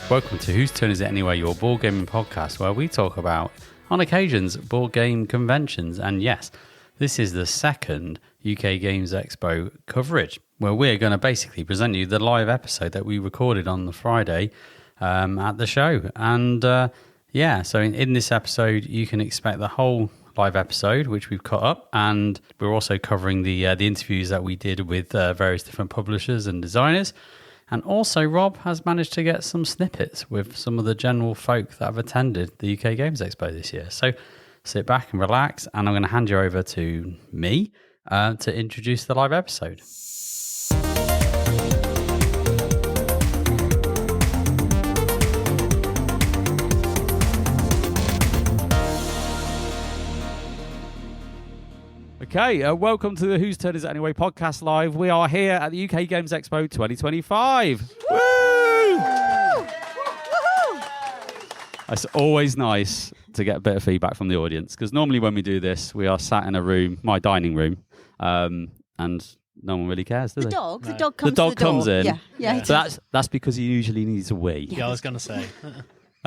Welcome to Whose Turn Is It Anyway, your board gaming podcast where we talk about, on occasions, board game conventions. And yes, this is the second UK Games Expo coverage where we're going to basically present you the live episode that we recorded on the Friday at the show. And so in this episode, you can expect the whole live episode, which we've cut up, and we're also covering the interviews that we did with various different publishers and designers. And also, Rob has managed to get some snippets with some of the general folk that have attended the UK Games Expo this year. So sit back and relax, and I'm going to hand you over to me to introduce the live episode. Okay, welcome to the Whose Turn Is It Anyway podcast live. We are here at the UK Games Expo 2025. Woo! It's always nice to get a bit of feedback from the audience, because normally when we do this, we are sat in a room, my dining room, and no one really cares, do they? The dog comes to the door. Comes in. Yeah. So that's because he usually needs a wee. Yeah, I was going to say.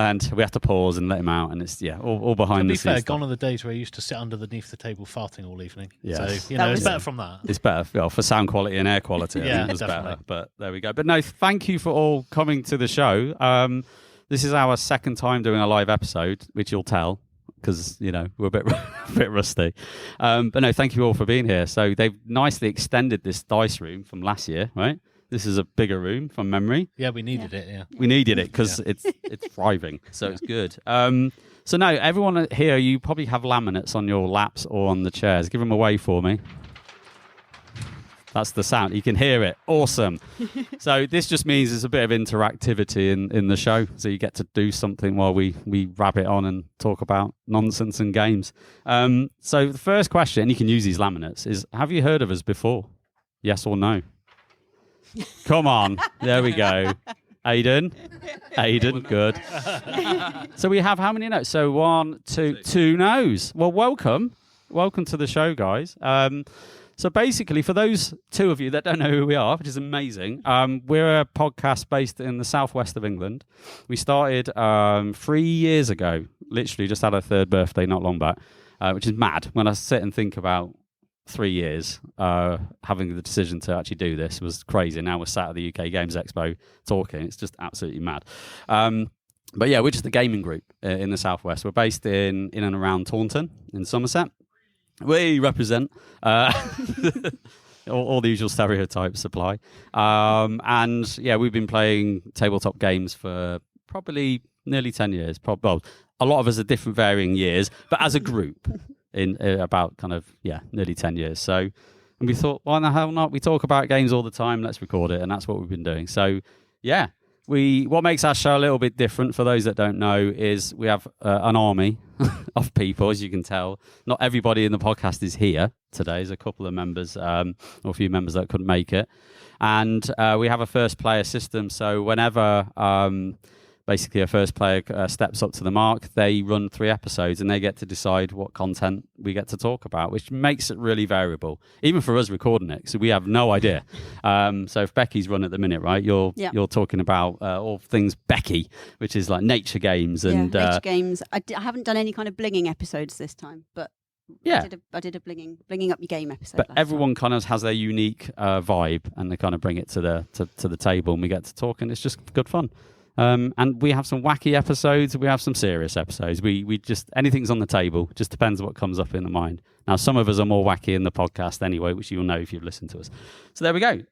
And we have to pause and let him out, and it's all behind the scenes. To be fair, gone are the days where he used to sit underneath the table farting all evening. Yes. So, it's better from that. It's better for sound quality and air quality. I think it's better. But there we go. But no, thank you for all coming to the show. This is our second time doing a live episode, which you'll tell, because, we're a bit rusty. But no, thank you all for being here. So they've nicely extended this dice room from last year, right? This is a bigger room from memory. Yeah, we needed it, yeah. We needed it because it's thriving, so it's good. So no, everyone here, you probably have laminates on your laps or on the chairs. Give them away for me. That's the sound. You can hear it. Awesome. So this just means there's a bit of interactivity in the show. So you get to do something while we rabbit on and talk about nonsense and games. So the first question, and you can use these laminates, is have you heard of us before? Yes or no? Come on. There we go. Aiden, good. So we have how many no's? So 1, 2, 2 no's. Well, welcome to the show, guys. So basically, for those two of you that don't know who we are, which is amazing, we're a podcast based in the southwest of England. We started 3 years ago, literally just had our third birthday not long back, which is mad. When I sit and think about 3 years, having the decision to actually do this was crazy. Now we're sat at the UK Games Expo talking. It's just absolutely mad. But yeah, we're just a gaming group in the southwest. We're based in and around Taunton in Somerset. We represent all the usual stereotypes apply. And yeah, we've been playing tabletop games for probably nearly 10 years. Well, a lot of us are different varying years, but as a group in about nearly 10 years. So, and we thought, why the hell not? We talk about games all the time. Let's record it. And that's what we've been doing. So yeah, what makes our show a little bit different, for those that don't know, is we have an army of people, as you can tell. Not everybody in the podcast is here today. There's a couple of members, or a few members that couldn't make it. And we have a first player system. So whenever basically a first player steps up to the mark, they run 3 episodes and they get to decide what content we get to talk about, which makes it really variable, even for us recording it. So we have no idea. So if Becky's run at the minute, right, you're talking about all things Becky, which is like nature games. And nature games. I haven't done any kind of blinging episodes this time, but I did a blinging up your game episode. But everyone kind of has their unique vibe, and they kind of bring it to the table, and we get to talk, and it's just good fun. And we have some wacky episodes. We have some serious episodes. We just, anything's on the table. Just depends what comes up in the mind. Now, some of us are more wacky in the podcast anyway, which you'll know if you've listened to us. So there we go.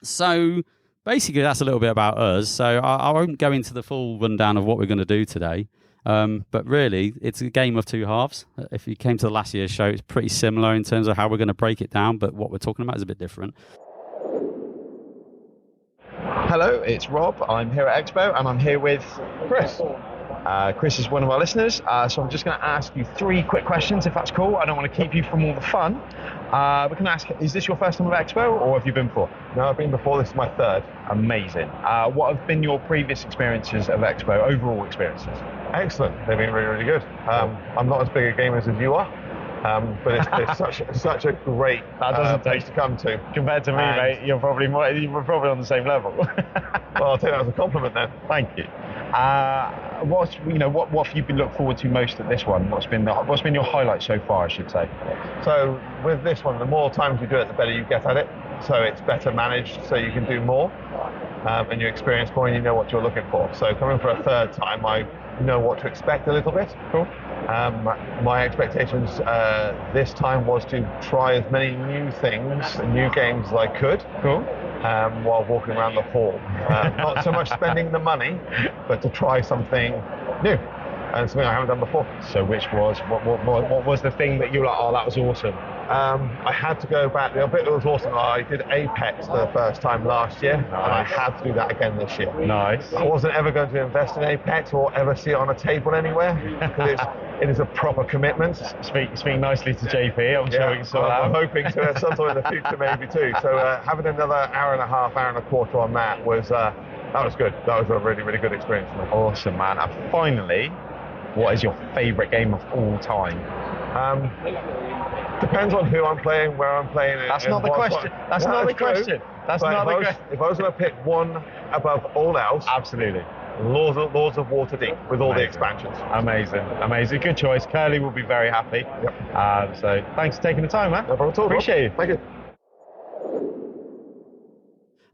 So basically, that's a little bit about us. So I won't go into the full rundown of what we're going to do today. But really, it's a game of two halves. If you came to the last year's show, it's pretty similar in terms of how we're going to break it down. But what we're talking about is a bit different. Hello, it's Rob. I'm here at Expo, and I'm here with Chris. Chris is one of our listeners, so I'm just going to ask you 3 quick questions, if that's cool. I don't want to keep you from all the fun. We can ask, is this your first time at Expo, or have you been before? No, I've been before. This is my third. Amazing. What have been your previous experiences of Expo, overall experiences? Excellent. They've been really, really good. I'm not as big a gamer as you are, But it's such a great place to come to. Compared to me, mate, you're probably on the same level. Well, I'll take that as a compliment then. Thank you. What have you been looking forward to most at this one? What's been your highlight so far, I should say? So with this one, the more times you do it, the better you get at it. So it's better managed, so you can do more, and you experience more, and you know what you're looking for. So coming for a third time, I know what to expect a little bit. Cool. My expectations this time was to try as many new things and new games as I could. Cool. While walking around the hall. Not so much spending the money, but to try something new and something I haven't done before. So what was the thing that you were like, oh, that was awesome? I had to go back. The bit that was awesome, I did Apex for the first time last year, and I had to do that again this year. Nice. I wasn't ever going to invest in Apex or ever see it on a table anywhere, because it is a proper commitment. Speak nicely to JP, I'm sure we can sort that out. I'm hoping to sometime in the future maybe too. So having another hour and a half, hour and a quarter on that was good. That was a really, really good experience for me. Awesome, man. And finally, what is your favourite game of all time? Depends on who I'm playing, where I'm playing. That's not the question. That's not the question. That's not the question. If I was going to pick one above all else, absolutely. Lords of Waterdeep with all the expansions. Amazing. Good choice. Kerley will be very happy. Yep. So thanks for taking the time, man. No problem at all. Appreciate you. Thank you.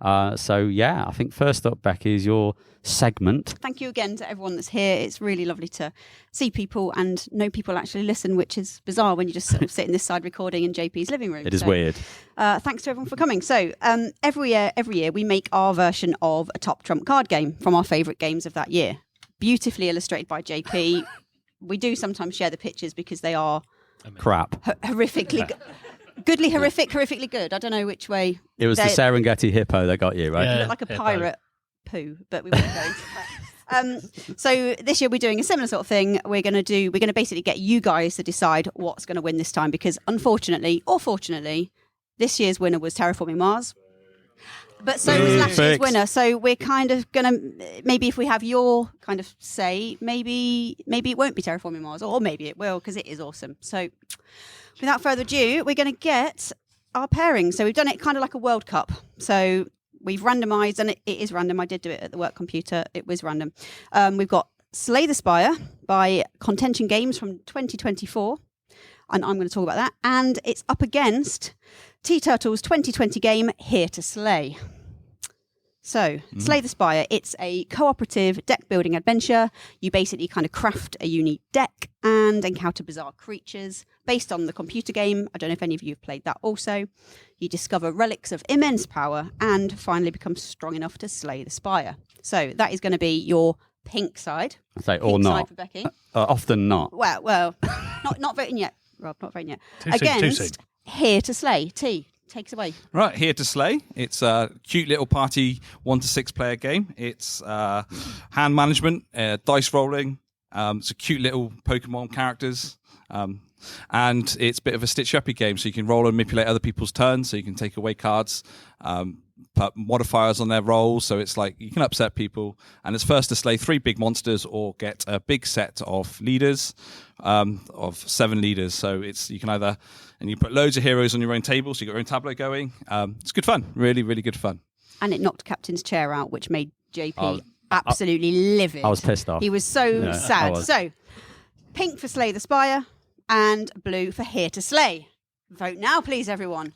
I think first up, Becky, is your segment. Thank you again to everyone that's here. It's really lovely to see people and know people actually listen, which is bizarre when you just sort of sit in this side recording in JP's living room. It is weird. Thanks to everyone for coming. So every year we make our version of a top trump card game from our favourite games of that year. Beautifully illustrated by JP. We do sometimes share the pictures because they are crap. Horrifically horrifically good. I don't know which way. It was the Serengeti hippo that got you, right? You look like a pirate poo, but we won't go into that. So this year we're doing a similar sort of thing. We're going to basically get you guys to decide what's going to win this time, because unfortunately or fortunately, this year's winner was Terraforming Mars. But so was last year's winner. So we're kind of going to, maybe if we have your kind of say, maybe it won't be Terraforming Mars, or maybe it will, because it is awesome. So without further ado, we're going to get our pairing. So we've done it kind of like a World Cup. So we've randomised, and it is random. I did do it at the work computer. It was random. We've got Slay the Spire by Contention Games from 2024. And I'm going to talk about that. And it's up against T-Turtle's 2020 game, Here to Slay. So, Slay the Spire, it's a cooperative deck-building adventure. You basically kind of craft a unique deck and encounter bizarre creatures based on the computer game. I don't know if any of you have played that also. You discover relics of immense power and finally become strong enough to slay the Spire. So, that is going to be your pink side. I say, or not. Side for Becky. Often not. Well, not voting yet, Rob, not voting yet. Too soon. Here to Slay. T, take us away. Right, Here to Slay. It's a cute little party 1 to 6 player game. It's hand management, dice rolling. It's a cute little Pokemon characters. And it's a bit of a stitch-uppy game, so you can roll and manipulate other people's turns, so you can take away cards, put modifiers on their rolls, so it's like you can upset people. And it's first to slay 3 big monsters or get a big set of leaders, of 7 leaders. So you can either, and you put loads of heroes on your own table, so you got your own tableau going. It's good fun, really, really good fun. And it knocked Captain's chair out, which made JP absolutely livid. I was pissed off. He was so sad. So, pink for Slay the Spire and blue for Here to Slay. Vote now, please, everyone.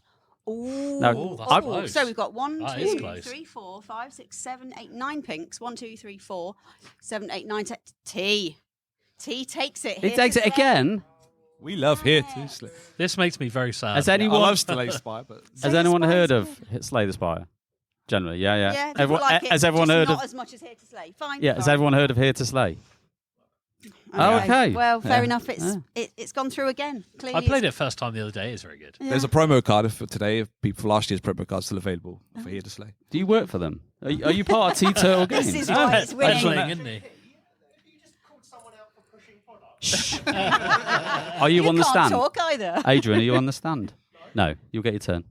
Ooh. Close. So we've got 1, That 2, is close. 3, 4, 5, 6, 7, 8, 9 pinks. 1, 2, 3, 4, 7, 8, 9, 10. T takes it. It takes it again. We love Here to Slay. This makes me very sad. Has I anyone love Slay Spire, but has anyone heard of Slay the Spire? Generally, yeah. Yeah, Everyone, like it, has everyone just heard not of? as much as Here to Slay. Fine. Yeah, has fine. everyone heard of Here to Slay? Okay. Well, fair enough. Yeah. It's gone through again. Clearly, I played it first time the other day. It's very good. Yeah. there's a promo card for today. If people for last year's promo card still available for Here to Slay. Do you work for them? Are you part of T-Turtle Games? This is why it's winning. Playing, isn't he? Are you on the stand? Can't talk either. Adrian, are you on the stand? No, you'll get your turn.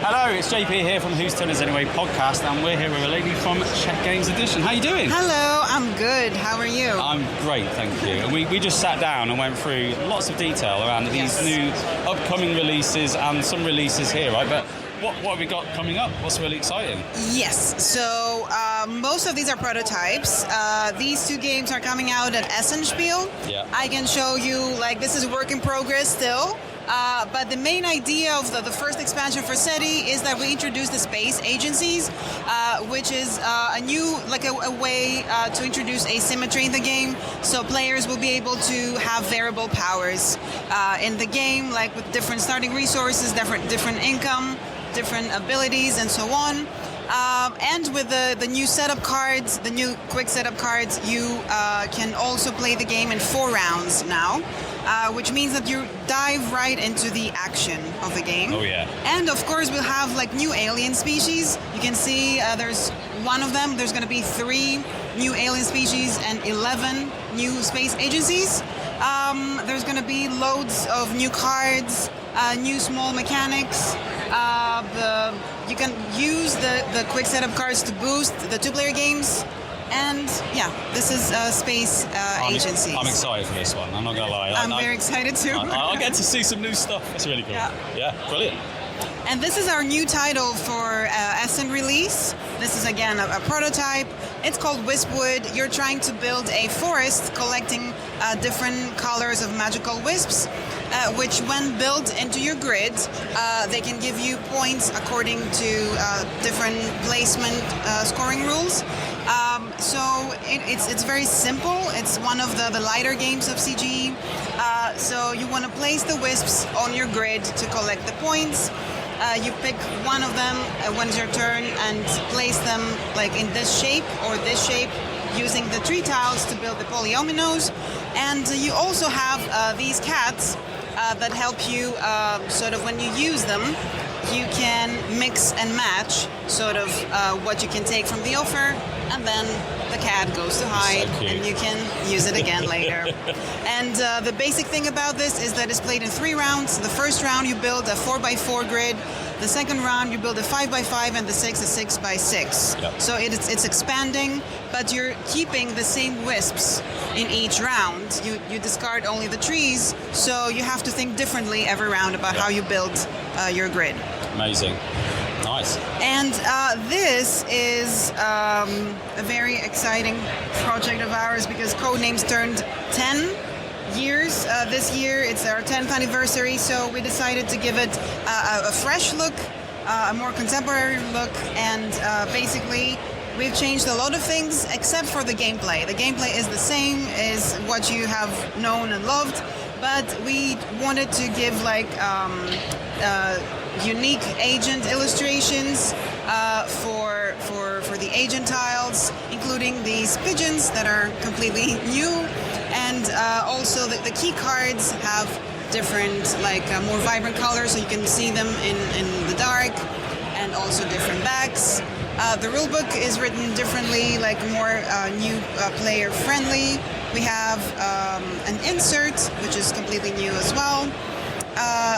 Hello, it's JP here from Whose Turn Is Anyway podcast, and we're here with Eleni from Czech Games Edition. How you doing? Hello, I'm good. How are you? I'm great, thank you. And we just sat down and went through lots of detail around these new upcoming releases and some releases here, right? But what have we got coming up? What's really exciting? Yes, so most of these are prototypes. These two games are coming out at Essenspiel. Yeah. I can show you, like, this is a work in progress still. But the main idea of the first expansion for SETI is that we introduce the space agencies, which is a new, like a way to introduce asymmetry in the game. So players will be able to have variable powers in the game, like with different starting resources, different income, different abilities, and so on. And with the new setup cards, the new quick setup cards, you can also play the game in 4 rounds now, which means that you dive right into the action of the game. Oh yeah. And of course we'll have like new alien species. You can see there's one of them. There's going to be 3 new alien species and 11 new space agencies. There's going to be loads of new cards, new small mechanics. You can use the quick setup cards to boost the 2-player games. And yeah, this is Space Agencies. I'm excited for this one, I'm not going to lie. I'm very excited too. I'll get to see some new stuff. It's really cool. Yeah, brilliant. And this is our new title for Essen release. This is again a prototype. It's called Wispwood. You're trying to build a forest collecting different colors of magical wisps, which when built into your grid, they can give you points according to different placement scoring rules. So it's very simple. It's one of the lighter games of CGE. So you want to place the wisps on your grid to collect the points. You pick one of them when it's your turn and place them like in this shape or this shape using the 3 tiles to build the polyominoes. And you also have these cats that help you sort of when you use them, you can mix and match sort of what you can take from the offer, and then the cat goes to hide and you can use it again later. And the basic thing about this is that it's played in 3 rounds. The first round you build a 4x4 grid. The second round you build a 5x5, and the 6 a 6x6. Yep. So it's expanding, but you're keeping the same wisps in each round. You discard only the trees, so you have to think differently every round about how you build your grid. Amazing. Nice. And this is a very exciting project of ours because Codenames turned 10 years this year. It's our 10th anniversary, so we decided to give it a fresh look, a more contemporary look, and basically we've changed a lot of things except for the gameplay. The gameplay is the same as what you have known and loved, but we wanted to give like unique agent illustrations for the agent tiles, including these pigeons that are completely new, and also the key cards have different, like more vibrant colors, so you can see them in the dark, and also different backs. The rulebook is written differently, like more new player friendly. We have an insert, which is completely new as well.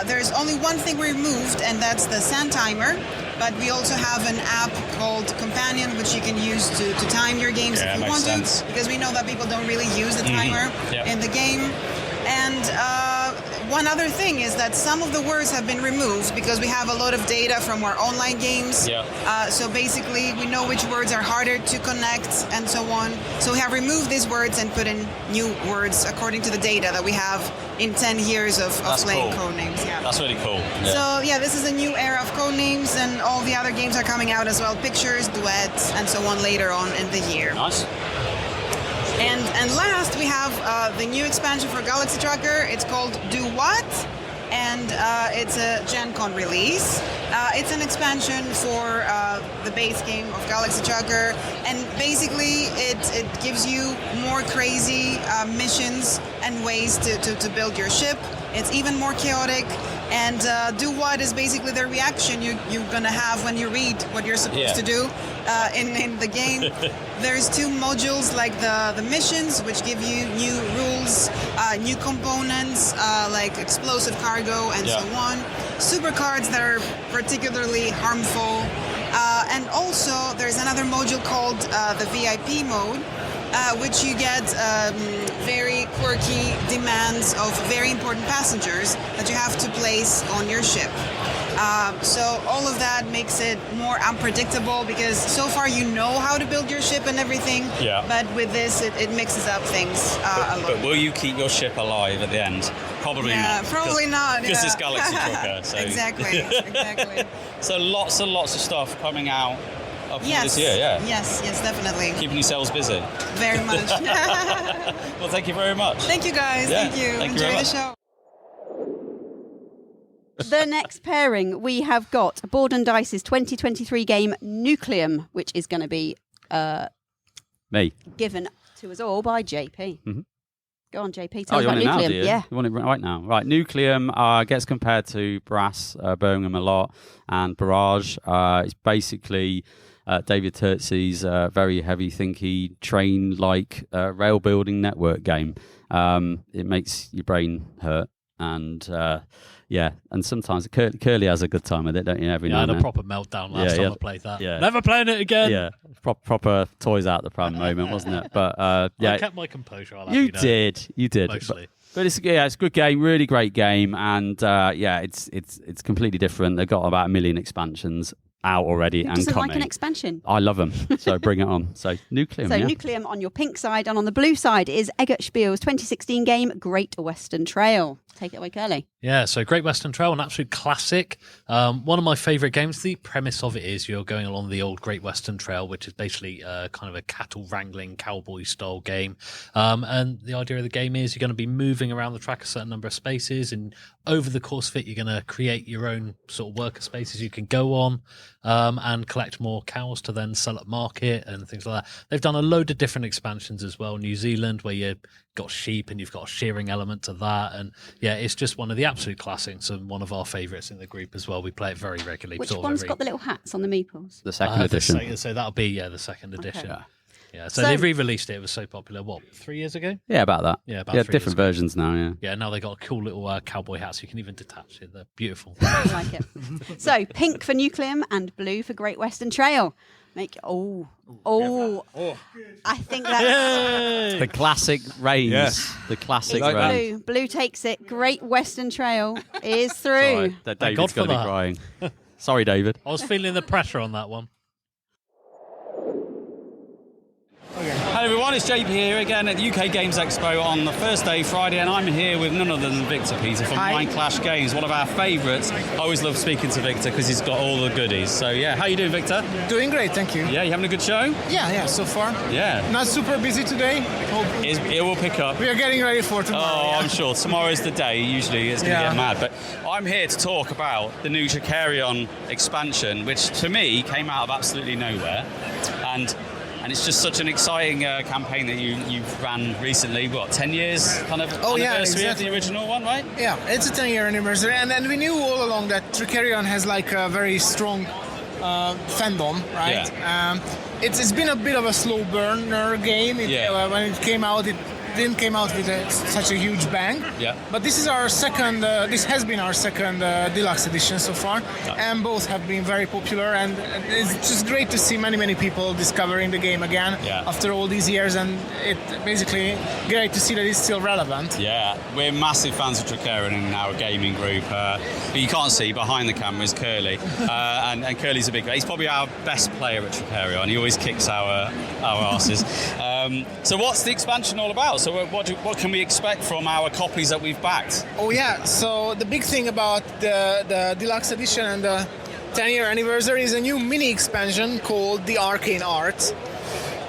There's only one thing we removed, and that's the sand timer. But we also have an app called Companion, which you can use to time your games if you want to, because we know that people don't really use the timer in the game. And one other thing is that some of the words have been removed because we have a lot of data from our online games. So basically, we know which words are harder to connect and so on. So we have removed these words and put in new words according to the data that we have in 10 years of playing Codenames. Yeah. That's really cool. So yeah, this is a new era of Codenames, and all the other games are coming out as well. Pictures, duets, and so on later on in the year. Nice. And last, we have the new expansion for Galaxy Tracker. It's called Do What? And it's a Gen Con release. It's an expansion for the base game of Galaxy Tracker, and basically it gives you more crazy missions and ways to build your ship. It's even more chaotic. And do what is basically the reaction you're going to have when you read what you're supposed to do in the game. There's 2 modules like the missions, which give you new rules, new components like explosive cargo and so on. Super cards that are particularly harmful. And also there's another module called the VIP mode, which you get very quirky demands of very important passengers that you have to place on your ship. So all of that makes it more unpredictable because so far you know how to build your ship and everything, but with this it mixes up things a lot. But will you keep your ship alive at the end? Probably not. Probably not. Because it's Galaxy Trucker. So. Exactly. So lots and lots of stuff coming out up Yes. this year, Yes, definitely. Keeping yourselves busy. Very much. Well, thank you very much. Thank you, guys. Yeah, Thank you. thank you Enjoy very the much. show. The next pairing, we have got Board and Dice's 2023 game Nucleum, which is going to be Me. given to us all by JP. Mhm. Go on, JP. Tell us You about want it now, Nucleum. do you? Yeah. You want it right now? Right. Nucleum gets compared to Brass, Birmingham a lot, and Barrage. It's basically David Turtzi's very heavy thinky train-like rail building network game. It makes your brain hurt, and and sometimes Kerley has a good time with it, don't you? Every Yeah, now I and had a then. proper meltdown last time I played that. Yeah. Never playing it again. Yeah, proper toys out the pram moment, wasn't it? But I kept my composure. I'll have you you know. did. Mostly. But it's a good game, really great game, and it's completely different. They've got about 1 million expansions out already Who and doesn't coming. like an expansion? I love them, so bring it on. So Nucleum, So yeah. Nucleum on your pink side, and on the blue side is Eggert Spiel's 2016 game Great Western Trail. Take it away, Kerley. Yeah, so Great Western Trail, an absolute classic. One of my favourite games. The premise of it is you're going along the old Great Western Trail, which is basically kind of a cattle wrangling cowboy style game. And the idea of the game is you're going to be moving around the track a certain number of spaces, and over the course of it, you're going to create your own sort of worker spaces you can go on and collect more cows to then sell at market and things like that. They've done a load of different expansions as well. New Zealand, where you've got sheep and you've got a shearing element to that. And yeah, it's just one of the absolute classics and one of our favourites in the group as well. We play it very regularly. Which sort of one's every- got the little hats on the meeples? The second edition. So that'll be the second edition. Okay. Yeah, so So- they re-released it. It was so popular. What, 3 years ago? Yeah, about that. Yeah, about 3 different years ago. versions now. Yeah. Yeah, now they got a cool little cowboy hats. You can even detach it. They're beautiful. I like it. So pink for Nucleum and blue for Great Western Trail. I think that's The classic reigns. Yes. The classic Like that. reigns. blue. Blue takes it. Great Western Trail is through. Sorry, that Thank David's God going for to be that. crying. Sorry, David. I was feeling the pressure on that one. Hello everyone, it's JP here again at the UK Games Expo on the first day, Friday, and I'm here with none other than Viktor Peter from Mindclash Games, one of our favourites. I always love speaking to Viktor because he's got all the goodies. So yeah, how you doing, Viktor? Doing great, thank you. Yeah, you having a good show? Yeah, so far. Yeah. Not super busy today. It will pick up. We are getting ready for tomorrow. Oh, yeah. I'm sure. Tomorrow's the day. Usually it's going to Yeah. get mad. But I'm here to talk about the new Trickerion expansion, which to me came out of absolutely nowhere. And it's just such an exciting campaign that you've ran recently. What, 10 years kind of Oh, yeah, anniversary exactly. of the original one, right? Yeah, it's a 10-year anniversary, and we knew all along that Trickerion has like a very strong fandom, right? Yeah. It's been a bit of a slow burner game. Yeah. When it came out, it didn't come out with such a huge bang. Yeah. But this is our second. This has been our second deluxe edition so far, and both have been very popular. And it's just great to see many people discovering the game again after all these years. And it basically great to see that it's still relevant. Yeah, we're massive fans of Trickerion in our gaming group. But you can't see behind the camera is Kerley, and Kerley's a big guy. He's probably our best player at Trickerion. He always kicks our asses. So what's the expansion all about? So what can we expect from our copies that we've backed? Oh yeah, so the big thing about the deluxe edition and the 10-year anniversary is a new mini expansion called the Arcane Art.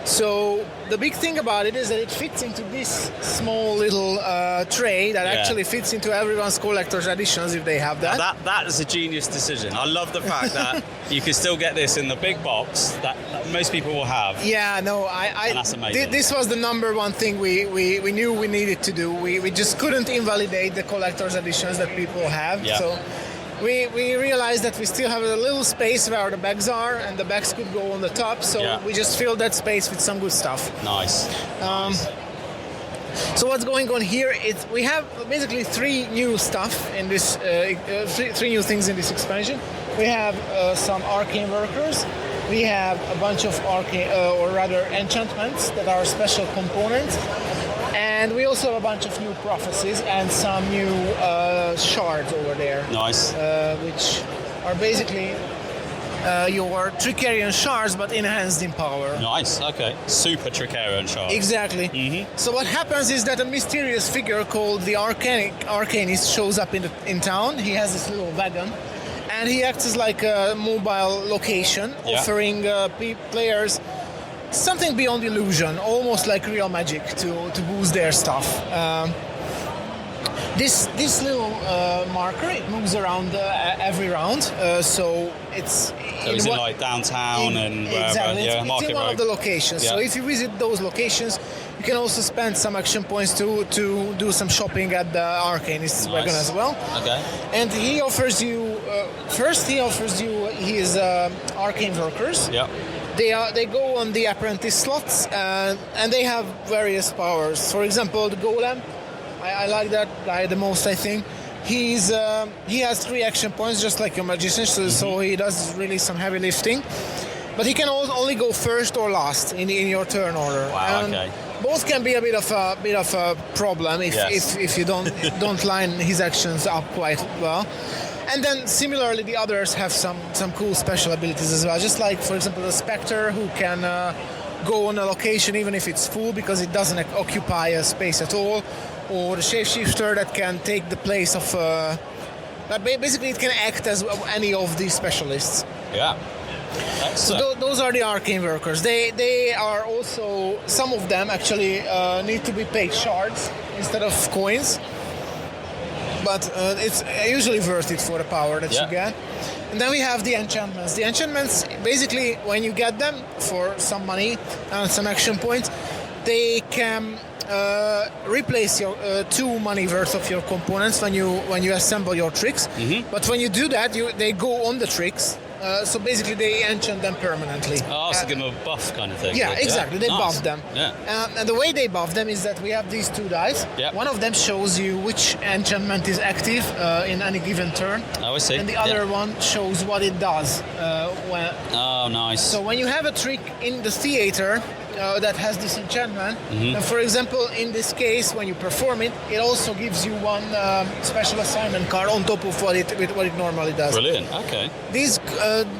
So the big thing about it is that it fits into this small little tray that actually fits into everyone's collector's editions if they have that. That is a genius decision. I love the fact that you can still get this in the big box that most people will have. Yeah, no, and that's amazing. This was the number one thing we knew we needed to do. We just couldn't invalidate the collector's editions that people have. Yeah. So we realized that we still have a little space where the bags are, and the bags could go on the top. So we just filled that space with some good stuff. Nice. So what's going on here? We have basically three new stuff in this, three new things in this expansion. We have some arcane workers. We have a bunch of arcane, or rather enchantments that are special components. And we also have a bunch of new prophecies and some new shards over there. Nice. Which are basically your Trickerion shards, but enhanced in power. Nice, okay. Super Trickerion shard. Exactly. Mm-hmm. So what happens is that a mysterious figure called the Arcanist shows up in town. He has this little wagon, and he acts as like a mobile location, offering players something beyond illusion, almost like real magic to boost their stuff. This little marker, it moves around every round, so it's... So it's in like downtown and wherever, exactly. It's in one of the locations. Yeah. So if you visit those locations, you can also spend some action points to do some shopping at the Arcanist's wagon as well. Okay. And he offers you... first, he offers you his arcane workers. Yeah. They go on the apprentice slots, and they have various powers. For example, the golem. I like that guy the most, I think. He has 3 action points, just like your magician, so he does really some heavy lifting. But he can only go first or last in your turn order. Wow, okay. Both can be a bit of a problem if you don't line his actions up quite well. And then similarly, the others have some cool special abilities as well. Just like, for example, the Spectre, who can go on a location even if it's full because it doesn't occupy a space at all. Or the Shapeshifter that can take the place of... basically, it can act as any of these specialists. Yeah. So those are the arcane workers. They are also... Some of them actually need to be paid shards instead of coins. But it's usually worth it for the power that you get. And then we have the enchantments. The enchantments, basically, when you get them for some money and some action points, they can replace your 2 money worth of your components when you assemble your tricks. Mm-hmm. But when you do that, they go on the tricks. So basically, they enchant them permanently. Oh, so give them a buff kind of thing. Yeah, exactly. They buff them. Yeah. And the way they buff them is that we have these 2 dice. Yep. One of them shows you which enchantment is active in any given turn. Oh, I see. And the other one shows what it does. Oh, nice. So when you have a trick in the theater that has this enchantment, and for example, in this case, when you perform it, it also gives you 1 special assignment card on top of what it normally does. Brilliant. Okay. These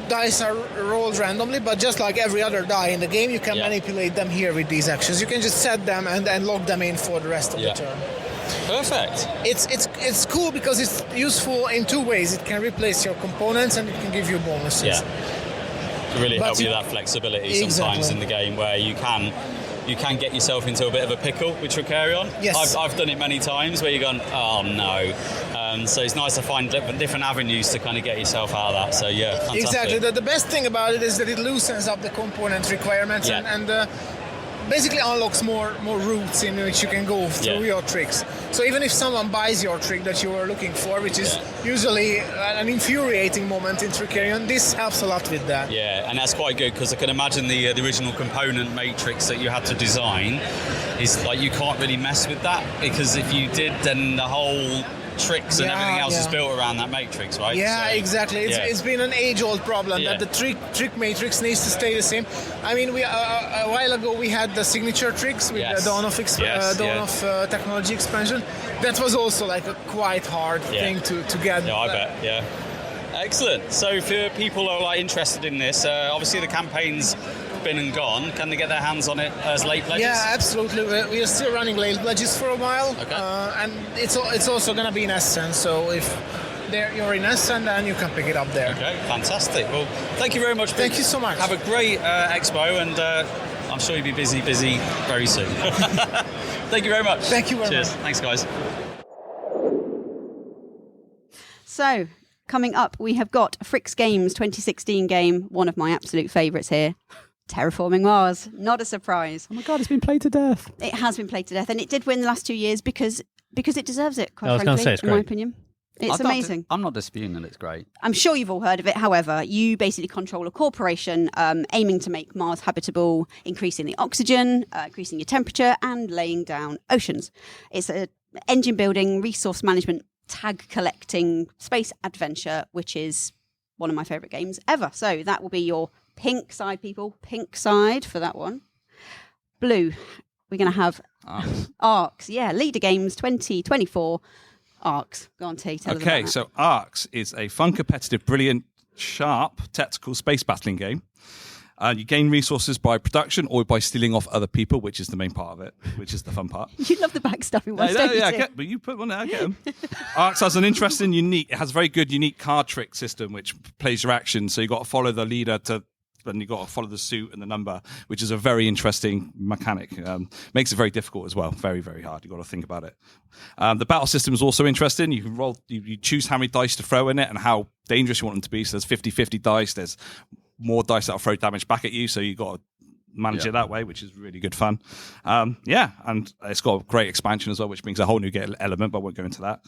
dice are rolled randomly, but just like every other die in the game, you can manipulate them here with these actions. You can just set them and lock them in for the rest of the turn. Perfect. It's cool because it's useful in 2 ways. It can replace your components and it can give you bonuses. Yeah. To really help you that flexibility sometimes in the game where you can get yourself into a bit of a pickle with Trickerion. Yes. I've done it many times where you're going, oh no. So it's nice to find different avenues to kind of get yourself out of that. So yeah, fantastic. Exactly. The best thing about it is that it loosens up the component requirements and basically unlocks more routes in which you can go through your tricks. So even if someone buys your trick that you are looking for, which is usually an infuriating moment in Trickerion, this helps a lot with that. Yeah, and that's quite good because I can imagine the original component matrix that you had to design is like you can't really mess with that because if you did, then the whole tricks and everything else is built around that matrix, right? Yeah, so, exactly. It's been an age-old problem that the trick matrix needs to stay the same. I mean, a while ago we had the signature tricks with the Dawn of Technology expansion. That was also like a quite hard thing to get. Yeah, I bet. Yeah. Excellent. So for people who are like interested in this, obviously the campaign's been and gone. Can they get their hands on it as late pledges? Yeah, absolutely. We are still running late pledges for a while, and it's also going to be in Essen. So if you're in Essen, then you can pick it up there. Okay, fantastic. Well, thank you very much. Thank you so much. Have a great expo, and I'm sure you'll be busy very soon. Thank you very much. Thank you very Cheers. much. Thanks, guys. So, coming up, we have got Fricks Games 2016 game, one of my absolute favourites here, Terraforming Mars. Not a surprise. Oh my God, it's been played to death. It has been played to death, and it did win the last 2 years because it deserves it, quite I was gonna frankly, say it's in my great. opinion. It's amazing. I'm not disputing that it's great. I'm sure you've all heard of it. However, you basically control a corporation aiming to make Mars habitable, increasing the oxygen, increasing your temperature, and laying down oceans. It's a engine building, resource management, tag collecting space adventure, which is one of my favourite games ever. So that will be your pink side, people. Pink side for that one. Blue, we're going to have Arcs. Yeah, Leader Games 2024. Arcs. Go on, T. Tell us about that. So Arcs is a fun, competitive, brilliant, sharp, tactical space battling game. You gain resources by production or by stealing off other people, which is the main part of it, which is the fun part. You love the backstabbing ones, don't you? Yeah, but you put one there, I get them. Arcs has an interesting, it has a very good, unique card trick system, which plays your actions. So you've got to follow the leader and you've got to follow the suit and the number, which is a very interesting mechanic. Makes it very difficult as well. Very, very hard. You've got to think about it. The battle system is also interesting. You can roll, you choose how many dice to throw in it and how dangerous you want them to be. So there's 50-50 dice. There's more dice that'll throw damage back at you. So you've got to manage it that way, which is really good fun. And it's got a great expansion as well, which brings a whole new element, but I won't go into that.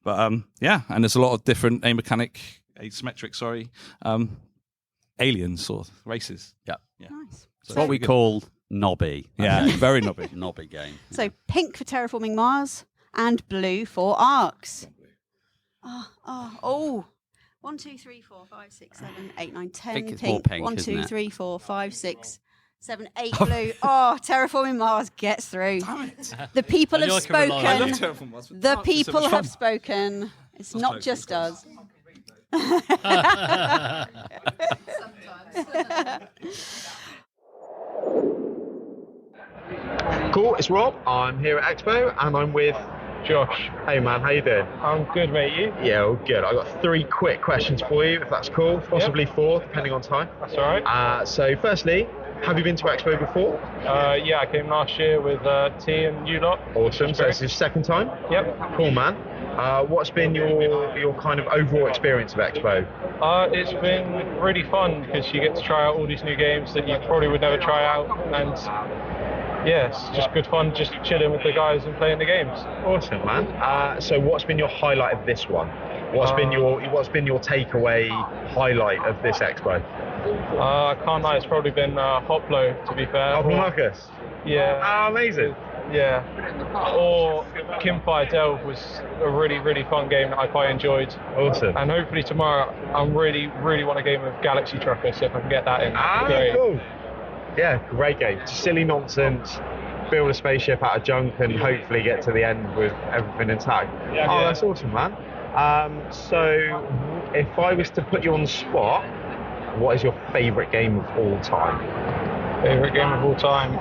But and there's a lot of different asymmetric, aliens or races. Yeah. Nice. So what we call knobby. Yeah, very knobby. Knobby game. So pink for Terraforming Mars and blue for Arcs. Oh. 1, 2, 3, 4, 5, 6, 7, 8, 9, 10 think it's more pink. pink, 1, isn't 2, it? 3, 4, 5, 6, 7, 8 blue. Oh, Terraforming Mars gets through. Damn it. The people I have knew I could rely on I love spoken. Terraform Mars. The Arcs is so people much have fun. spoken. It's not Let's just hope us. Cool, it's Rob. I'm here at Expo and I'm with Josh. Hey man, how you doing? I'm good, mate. You? Yeah, all good. I've got 3 quick questions for you, if that's cool. Possibly 4, depending on time. That's all right. So firstly, have you been to Expo before? Yeah, I came last year with T and you lot. Awesome. So this is your second time? Yep. Cool, man. What's been your kind of overall experience of Expo? It's been really fun because you get to try out all these new games that you probably would never try out, and yeah, it's just good fun, just chilling with the guys and playing the games. Awesome, man. So what's been your highlight of this one? What's been your takeaway highlight of this Expo? I can't lie, it's probably been Hoplo, to be fair. Alpha Marcus. Yeah. Oh, amazing. Yeah. Or Kimfire Delve was a really, really fun game that I quite enjoyed. Awesome. And hopefully tomorrow, I really, really want a game of Galaxy Trucker, so if I can get that in. Great. Cool. Yeah, great game. Just silly nonsense. Build a spaceship out of junk and hopefully get to the end with everything intact. That's awesome, man. So, if I was to put you on the spot, what is your favourite game of all time? Favourite game of all time?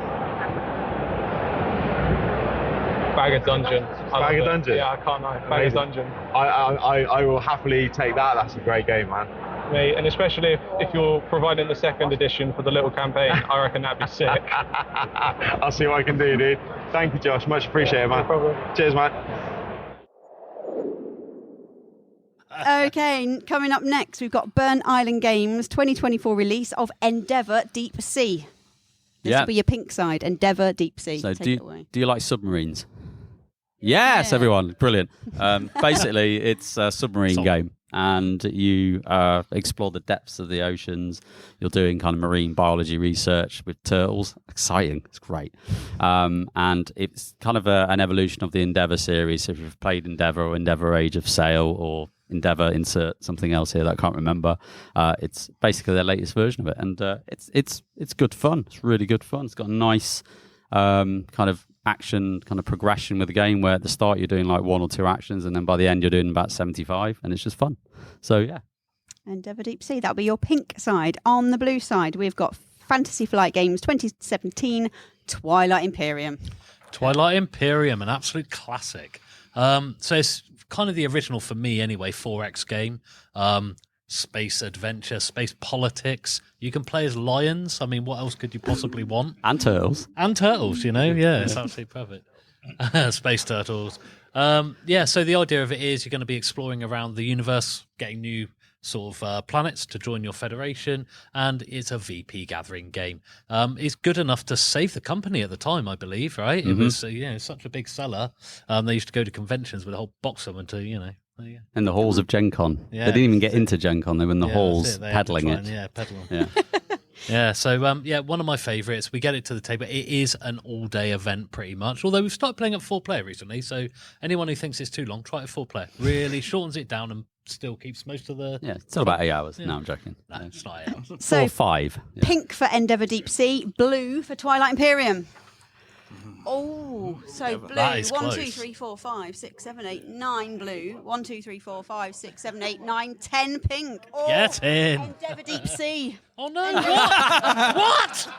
Bag of Dungeon. Bag of Dungeon? Yeah, I can't lie. Bag of Dungeon. I will happily take that. That's a great game, man. Mate, and especially if you're providing the second edition for the little campaign, I reckon that'd be sick. I'll see what I can do, dude. Thank you, Josh. Much appreciated, man. No problem. Cheers, man. Okay, coming up next, we've got Burn Island Games 2024 release of Endeavour Deep Sea. This will be your pink side, Endeavour Deep Sea. So Take it away. do you like submarines? Yes, everyone. Brilliant. Basically, it's a submarine game. And you explore the depths of the oceans. You're doing kind of marine biology research with turtles. Exciting. It's great. And it's kind of an evolution of the Endeavour series. So if you've played Endeavour or Endeavour Age of Sail or Endeavour, insert something else here that I can't remember. It's basically their latest version of it. And it's good fun. It's really good fun. It's got a nice kind of action kind of progression with the game where at the start you're doing like 1 or 2 actions and then by the end you're doing about 75 and it's just fun. So yeah. Endeavour Deep Sea, that'll be your pink side. On the blue side, we've got Fantasy Flight Games 2017 Twilight Imperium. Twilight Imperium, an absolute classic. So it's kind of the original for me anyway, 4X game. space adventure, space politics. You can play as lions. I mean, what else could you possibly want? And turtles. And turtles, yeah, it's absolutely perfect. Space turtles. So the idea of it is you're going to be exploring around the universe, getting new sort of planets to join your federation, and it's a VP gathering game. It's good enough to save the company at the time, I believe, right? It was such a big seller. They used to go to conventions with a whole box of them to, in the halls of Gen Con. Yeah. They didn't even get into Gen Con. They were in the halls peddling it. Peddling. Yeah. Yeah, so one of my favourites. We get it to the table. It is an all-day event, pretty much. Although we've started playing at 4-player recently, so anyone who thinks it's too long, try it 4-player. Really shortens it down and still keeps most of the. Yeah, it's still about 8 hours. No, I'm joking. No, it's not 8 hours. 4 So or 5. Yeah. pink for Endeavour Deep Sea, blue for Twilight Imperium. Oh, so blue. That is 1, close. 2, 3, 4, 5, 6, 7, 8, 9 blue. 1, 2, 3, 4, 5, 6, 7, 8, 9, 10 pink. Oh, Get in. Endeavour Deep Sea. Oh no! What? What?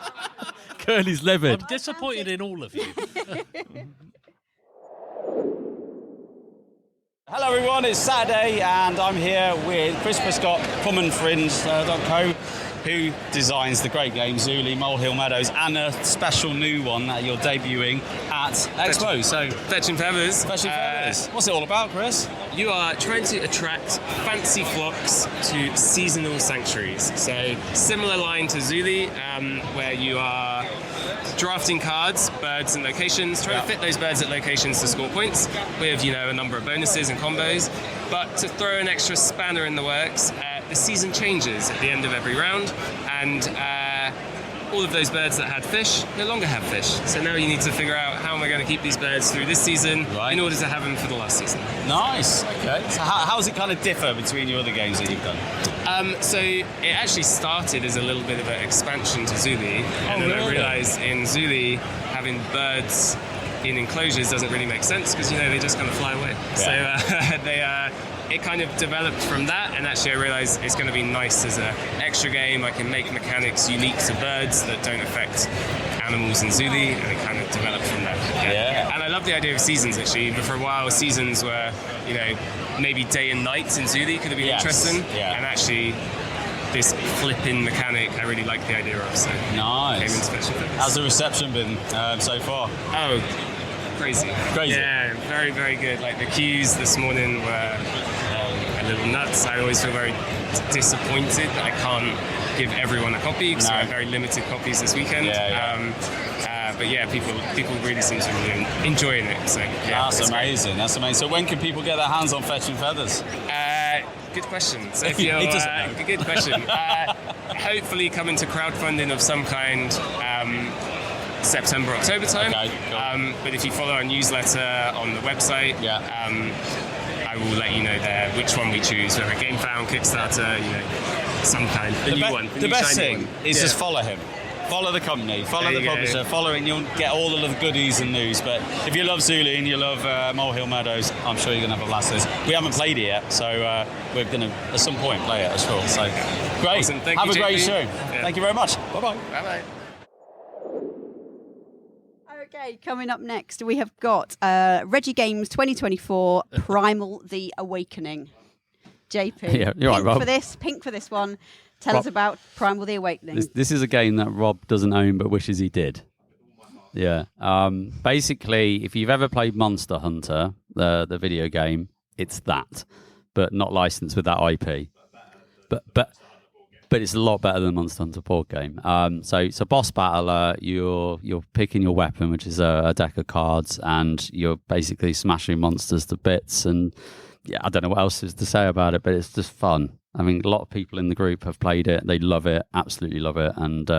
Kerley's livid. I'm disappointed in all of you. Hello everyone, it's Saturday and I'm here with Chris Priscott from Unfringed.co, who designs the great game Zuli, Molehill Meadows, and a special new one that you're debuting at Expo. So, Fetching Feathers. What's it all about, Chris? You are trying to attract fancy flocks to seasonal sanctuaries. So, similar line to Zuli, where you are drafting cards, birds and locations, trying to fit those birds at locations to score points with, a number of bonuses and combos. But to throw an extra spanner in the works, the season changes at the end of every round, and all of those birds that had fish no longer have fish. So now you need to figure out how am I going to keep these birds through this season in order to have them for the last season. Nice. Okay. So how does it kind of differ between your other games that you've done? So it actually started as a little bit of an expansion to Zuli, and then I realised in Zuli having birds in enclosures doesn't really make sense because they just kind of fly away. Yeah. So it kind of developed from that, and actually I realised it's going to be nice as an extra game. I can make mechanics unique to birds that don't affect animals in Zuli, and it kind of developed from there. Yeah. And I love the idea of seasons actually, but for a while seasons were, maybe day and night in Zuli could have been interesting. Yeah. And actually this flipping mechanic I really like the idea of. So nice. Came into Fetching Feathers. How's the reception been so far? Oh, crazy. Yeah, very, very good. Like the queues this morning were a little nuts. I always feel very disappointed that I can't give everyone a copy because I have very limited copies this weekend. But yeah, people really seem to be enjoying it. So yeah, that's amazing. Great. That's amazing. So when can people get their hands on Fetching Feathers? Good question. So if you're, good question. Hopefully coming to crowdfunding of some kind. September, October time. Okay, cool. But if you follow our newsletter on the website, I will let you know there which one we choose, whether Game Found, Kickstarter, some kind. The best thing is just follow him. Follow the company, follow the publisher, follow it, and you'll get all of the goodies and news. But if you love Zuli and you love Molehill Meadows, I'm sure you're going to have a blast with this. We haven't played it yet, so we're going to, at some point, play it as well. So, great. Awesome. Have a great show. Yeah. Thank you very much. Bye-bye. Bye-bye. Okay, coming up next, we have got Reggie Games 2024 Primal The Awakening. JP, Yeah, you're right, Rob. Pink for this one. Tell us about Primal The Awakening. This is a game that Rob doesn't own but wishes he did. Yeah. Basically, if you've ever played Monster Hunter, the video game, it's that, but not licensed with that IP. But it's a lot better than Monster Hunter board game. So it's a boss battler. You're picking your weapon, which is a deck of cards, and you're basically smashing monsters to bits. And yeah, I don't know what else is to say about it, but it's just fun. I mean, a lot of people in the group have played it. They love it, absolutely love it. And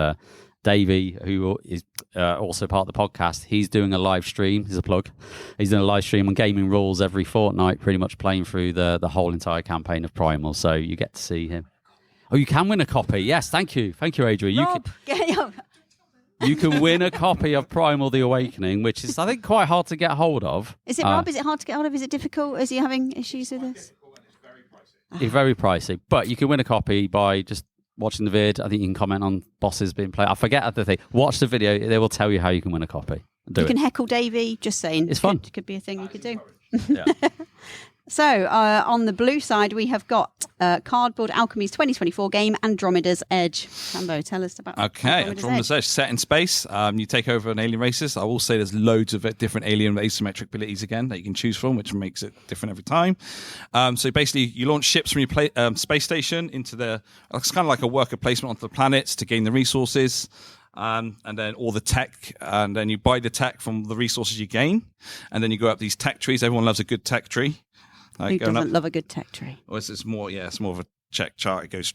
Davey, who is also part of the podcast, he's doing a live stream. Here's a plug. He's doing a live stream on Gaming Rules every fortnight, pretty much playing through the whole entire campaign of Primal. So you get to see him. Oh, you can win a copy. Yes, thank you, Adrian. Rob, You can win a copy of Primal The Awakening, which is, I think, quite hard to get hold of. Is it, Rob? Is it hard to get hold of? Is it difficult? Is he having issues with this? It's very pricey, but you can win a copy by just watching the vid. I think you can comment on bosses being played. I forget the thing. Watch the video. They will tell you how you can win a copy. You can heckle Davey. Just saying. It's fun. Could be a thing you could do. Yeah. So on the blue side, we have got Cardboard Alchemy's 2024 game, Andromeda's Edge. Tambo, tell us about Andromeda's Edge. Set in space. You take over an alien races. I will say there's loads of different alien asymmetric abilities again that you can choose from, which makes it different every time. So basically, you launch ships from your space station into it's kind of like a worker placement onto the planets to gain the resources. And then all the tech, and then you buy the tech from the resources you gain, and then you go up these tech trees. Everyone loves a good tech tree. Who doesn't love a good tech tree? Well, it's more of a check chart. It goes,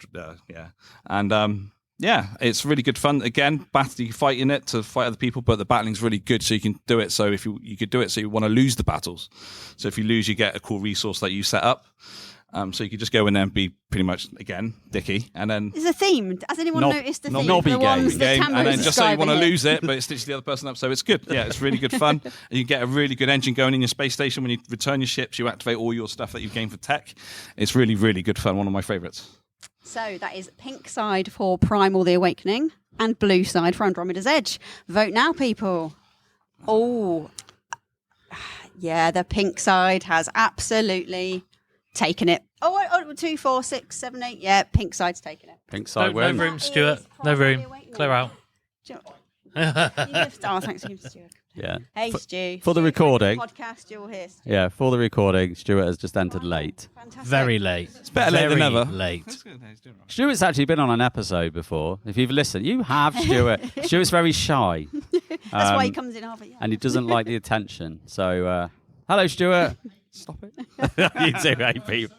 and it's really good fun. Again, you fight in it to fight other people, but the battling's really good, so you can do it. So if you could do it, so you want to lose the battles. So if you lose, you get a cool resource that you set up. So you could just go in there and be pretty much, again, Dicky. And then there's a theme. Has anyone noticed the theme? Nobby the ones game. And then just so you want to here. lose it, but it stitches the other person up. So it's good. Yeah, it's really good fun. And you get a really good engine going in your space station. When you return your ships, you activate all your stuff that you've gained for tech. It's really, really good fun. One of my favourites. So that is pink side for Primal the Awakening and blue side for Andromeda's Edge. Vote now, people. Oh, yeah, the pink side has absolutely taken it. 2, 4, 6, 7, 8. Yeah, pink side's taken it. Pink side No room, Stewart. No room. Clear out. Thanks, Stewart. Yeah. Hey, Stu. For the recording. Podcast, you're here, Stu. Yeah, for the recording, Stuart has just entered late. Fantastic. Very late. It's better late than never. Late. Stuart's actually been on an episode before. If you've listened, you have, Stuart. Stuart's very shy. That's why he comes in half a year. And he doesn't like the attention. So, hello, Stuart. Stop it. You do hate people.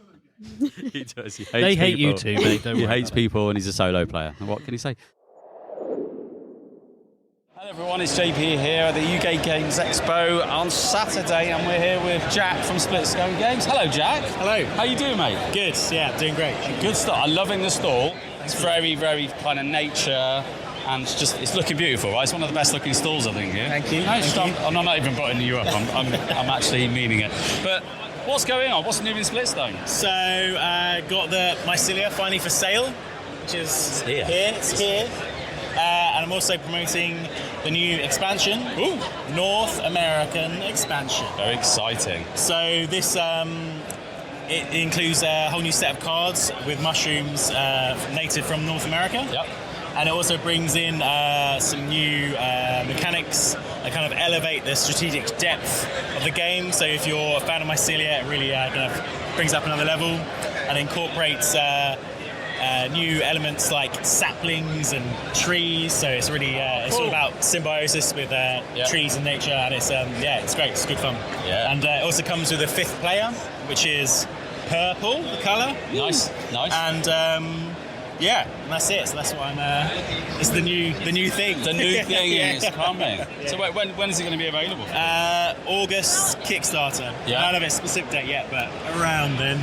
He does. He hates They hate people. you too, mate. Don't He worry hates about it. people and he's a solo player. And what can he say? Hello everyone, it's JP here at the UK Games Expo on Saturday, and we're here with Jack from Spliced Games. Hello, Jack. Hello. How you doing, mate? Good, yeah, doing great. Good stuff. I'm loving the stall. It's very, very kind of nature, and it's looking beautiful, right? It's one of the best looking stalls, I think, here. Thank you. No, Thank you. I'm not even butting you up. I'm actually meaning it. But what's going on? What's new in Splitstone? So, got the Mycelia finally for sale, which is here. It's here. And I'm also promoting the new expansion, North American expansion. Very exciting. So this it includes a whole new set of cards with mushrooms native from North America. Yep. And it also brings in some new mechanics that kind of elevate the strategic depth of the game. So if you're a fan of Mycelia, it really kind of brings up another level and incorporates new elements like saplings and trees. So it's really it's all about symbiosis with trees and nature, and it's it's great. It's good fun. Yeah. And it also comes with a 5th player, which is purple, the colour. Nice. And and that's it. So that's what I'm. It's the new thing. The new thing is coming. Yeah. So when is it going to be available? August Kickstarter. Yeah. I don't have a specific date yet, but around then.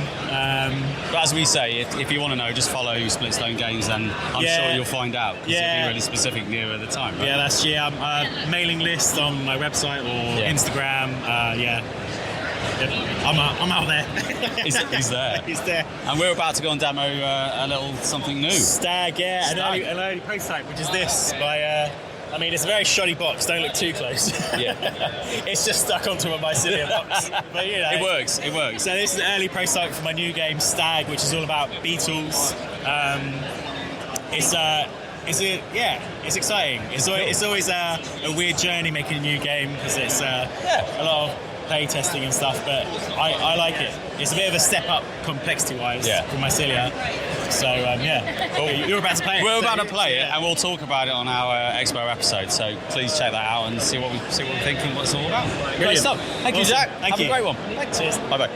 But as we say, if you want to know, just follow Splitstone Games, and I'm sure you'll find out. Because it'll be really specific nearer the time. Right? Yeah, that's I'm mailing list on my website or Instagram. I'm out there. He's there. He's there. And we're about to go and demo a little something new. Stag, an early prototype, which is this by. It's a very shoddy box. Don't look too close. Yeah, it's just stuck onto a Mycelia box. But it works. So this is an early prototype for my new game Stag, which is all about beetles. It's exciting. It's always a weird journey making a new game because it's a lot of play testing and stuff, but I like it. It's a bit of a step up complexity-wise from Mycelia. So, cool. You're about to play it. We're about to play it, and we'll talk about it on our Expo episode, so please check that out and see what we're thinking, what it's all about. Brilliant. Great stuff. Thank you, Jack. Have a great one. Cheers. Bye-bye.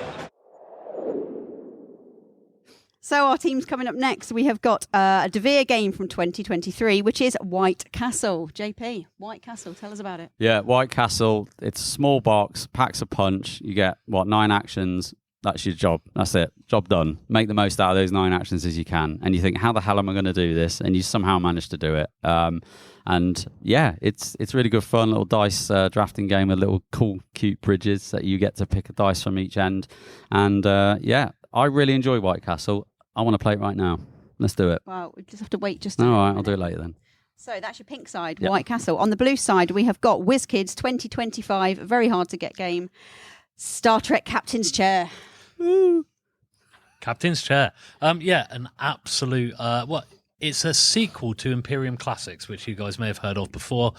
So our team's coming up next. We have got a Devere game from 2023, which is White Castle. JP, White Castle, tell us about it. Yeah, White Castle. It's a small box, packs a punch. You get, 9 actions. That's your job. That's it. Job done. Make the most out of those 9 actions as you can. And you think, how the hell am I going to do this? And you somehow manage to do it. And yeah, it's really good fun. Little dice drafting game with little cool, cute bridges that you get to pick a dice from each end. And I really enjoy White Castle. I want to play it right now. Let's do it. Well, we just have to wait just All right, I'll do it later then. So that's your pink side, White Castle. On the blue side, we have got WizKids 2025, very hard to get game. Star Trek Captain's Chair. Captain's Chair. An absolute. It's a sequel to Imperium Classics, which you guys may have heard of before.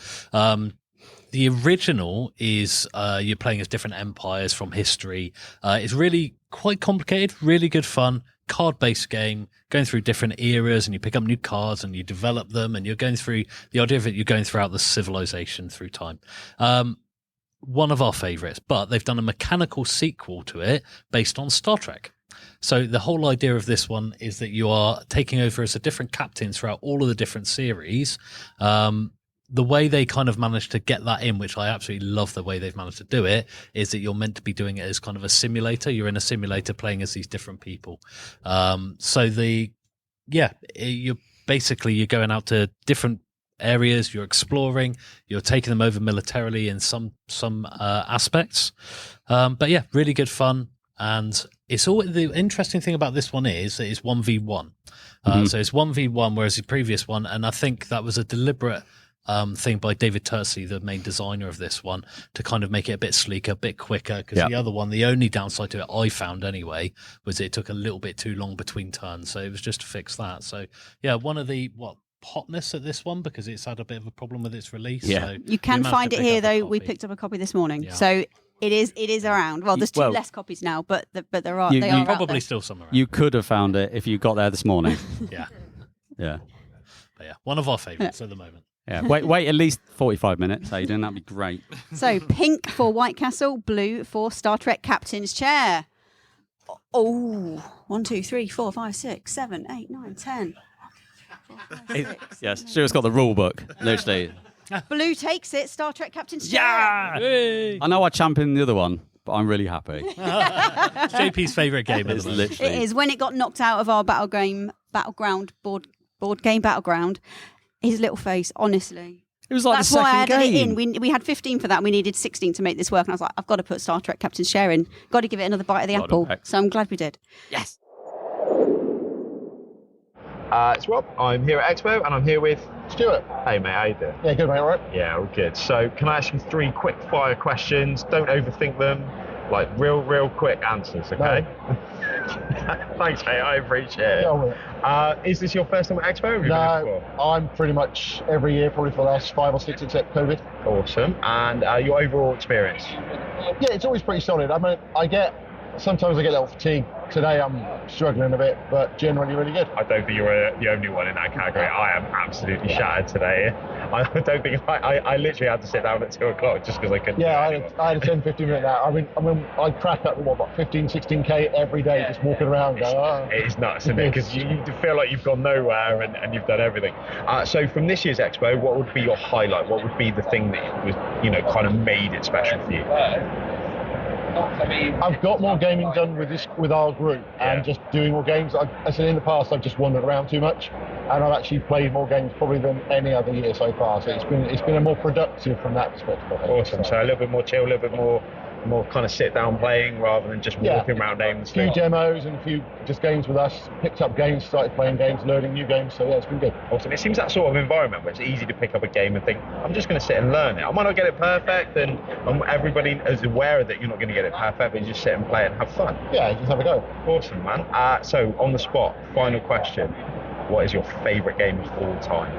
The original is you're playing as different empires from history. It's really quite complicated, really good fun, card-based game, going through different eras, and you pick up new cards and you develop them, and you're going through the idea of it. You're going throughout the civilization through time. One of our favourites, but they've done a mechanical sequel to it based on Star Trek. So the whole idea of this one is that you are taking over as a different captain throughout all of the different series. The way they kind of managed to get that in, which I absolutely love the way they've managed to do it, is that you're meant to be doing it as kind of a simulator. You're in a simulator playing as these different people. You're going out to different areas, you're exploring, you're taking them over militarily in some aspects. Really good fun. And it's all the interesting thing about this one is that it's 1v1. So it's 1v1, whereas the previous one, and I think that was a deliberate thing by David Tursi, the main designer of this one, to kind of make it a bit sleeker, a bit quicker, because the other one, the only downside to it I found anyway was it took a little bit too long between turns, so it was just to fix that. So one of the hotness at this one, because it's had a bit of a problem with its release. So you can find it here though. We picked up a copy this morning, so it is around. Well, there's two less copies now, but there are. They are probably still some around. You could have found it if you got there this morning. Yeah. But one of our favourites at the moment. Yeah, wait at least 45 minutes, Adrian. That'd be great. So pink for White Castle, blue for Star Trek Captain's Chair. 1, 2, 3, 4, 5, 6, 7, 8, 9, 10. 4, 5, 6, yes, Stuart's got the rule book, literally. Blue takes it, Star Trek Captain's Chair. Yeah! I know I championed the other one, but I'm really happy. It's JP's favourite game. It is literally. It is. When it got knocked out of our battleground board game battleground, his little face, honestly. It was like That's the second why I added game. it in. We had 15 for that. And we needed 16 to make this work. And I was like, I've got to put Star Trek Captain's Chair in. Got to give it another bite of the apple. So I'm glad we did. Yes. It's Rob. I'm here at Expo, and I'm here with Stewart. Hey mate, how you doing? Yeah, good mate, all right? Yeah, all good. So can I ask you 3 quick fire questions? Don't overthink them. Like real quick answers, okay? No. Thanks mate, I appreciate it. Yeah, is this your first time at Expo? Or have you been here before? I'm pretty much every year, probably for the last 5 or 6 except COVID. Awesome. And your overall experience? Yeah, it's always pretty solid. I mean, sometimes I get a little fatigued. Today I'm struggling a bit, but generally really good. I don't think you're the only one in that category. I am absolutely shattered today. I don't think I literally had to sit down at 2 o'clock just because I couldn't. Yeah, I had a 10-15 minute nap. I mean, I crack up about 15, 16k every day just walking around. It is nuts, isn't it? Because you feel like you've gone nowhere and you've done everything. So from this year's Expo, what would be your highlight? What would be the thing that was, kind of made it special for you? I've got more gaming done with our group and just doing more games. I said in the past I've just wandered around too much, and I've actually played more games probably than any other year so far. So it's been a more productive from that perspective. Awesome. So a little bit more chill, a little bit more kind of sit down playing rather than just walking around names. A few demos and a few just games with us. Picked up games, started playing games, learning new games. So yeah, it's been good. Awesome. It seems that sort of environment where it's easy to pick up a game and think, I'm just going to sit and learn it. I might not get it perfect, and everybody is aware that you're not going to get it perfect, but you just sit and play it and have fun. Yeah, just have a go. Awesome, man. So on the spot, final question: what is your favourite game of all time?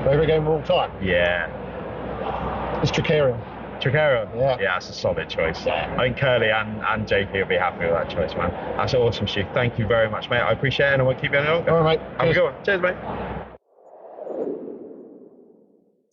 Favourite game of all time? Yeah. It's Trickerion. Trickerion? Yeah, that's a solid choice. I think Kerley and JP will be happy with that choice, man. That's awesome, Stu. Thank you very much, mate. I appreciate it, and I won't keep you any longer. All right, mate. Have a good one. Cheers, mate.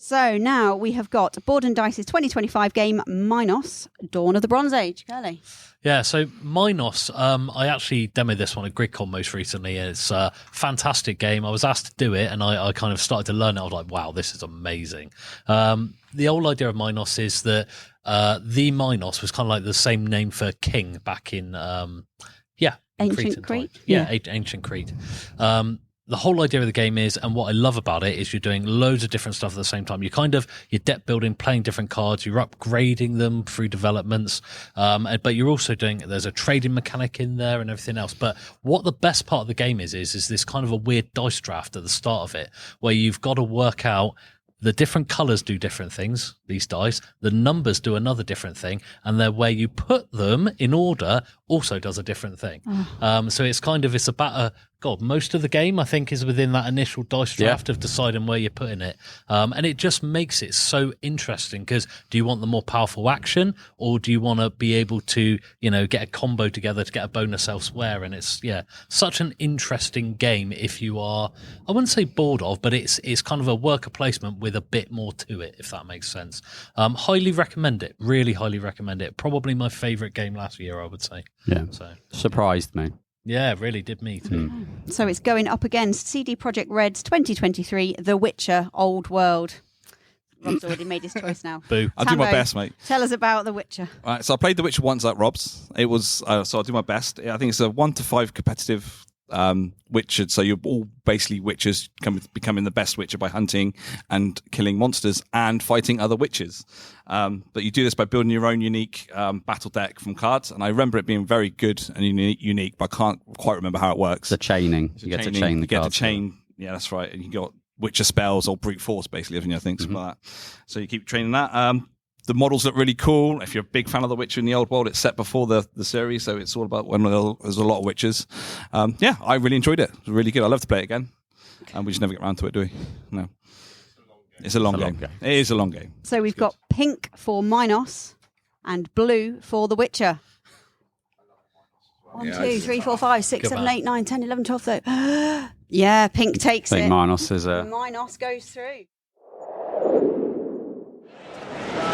So now we have got Board and Dice's 2025 game, Minos, Dawn of the Bronze Age. Kerley. Yeah, so Minos, I actually demoed this one at GridCon most recently. It's a fantastic game. I was asked to do it, and I kind of started to learn it. I was like, wow, this is amazing. The whole idea of Minos is that the Minos was kind of like the same name for king back in, Ancient Crete? Ancient Crete. The whole idea of the game is, and what I love about it, is you're doing loads of different stuff at the same time. You're deck building, playing different cards, you're upgrading them through developments, but you're also there's a trading mechanic in there and everything else. But what the best part of the game is this kind of a weird dice draft at the start of it, where you've got to work out the different colors do different things, these dice. The numbers do another different thing. And then where you put them in order also does a different thing. So it's about most of the game, I think, is within that initial dice draft of deciding where you're putting it. And it just makes it so interesting because do you want the more powerful action or do you want to be able to, get a combo together to get a bonus elsewhere? And it's, such an interesting game if you are, I wouldn't say bored of, but it's kind of a worker placement with a bit more to it, if that makes sense. Highly recommend it. Really highly recommend it. Probably my favourite game last year, I would say. Yeah. So surprised me. Yeah, it really did me too. So it's going up against CD Projekt Red's 2023 The Witcher Old World. Rob's already made his choice now. Boo. I'll do my best, mate. Tell us about The Witcher. All right, so I played The Witcher once at Rob's. It was, so I'll do my best. I think it's a 1 to 5 competitive Witcher. So you're all basically Witchers becoming the best Witcher by hunting and killing monsters and fighting other Witchers. But you do this by building your own unique battle deck from cards. And I remember it being very good and unique, but I can't quite remember how it works. The chaining. You get to chain the cards. You get to chain. Yeah, that's right. And you got Witcher spells or brute force, basically, I think, something like that. So you keep training that. The models look really cool. If you're a big fan of The Witcher in the old world, it's set before the series, so it's all about when there's a lot of Witchers. I really enjoyed it. It was really good. I'd love to play it again. And we just never get around to it, do we? No. It's a long game. It is a long game. So we've got pink for Minos and blue for The Witcher. 1, 2, 3, 4, 5, 6, 7, 8, 9, 10, 11, 12, 13. Yeah, pink takes it. Minos is Minos goes through.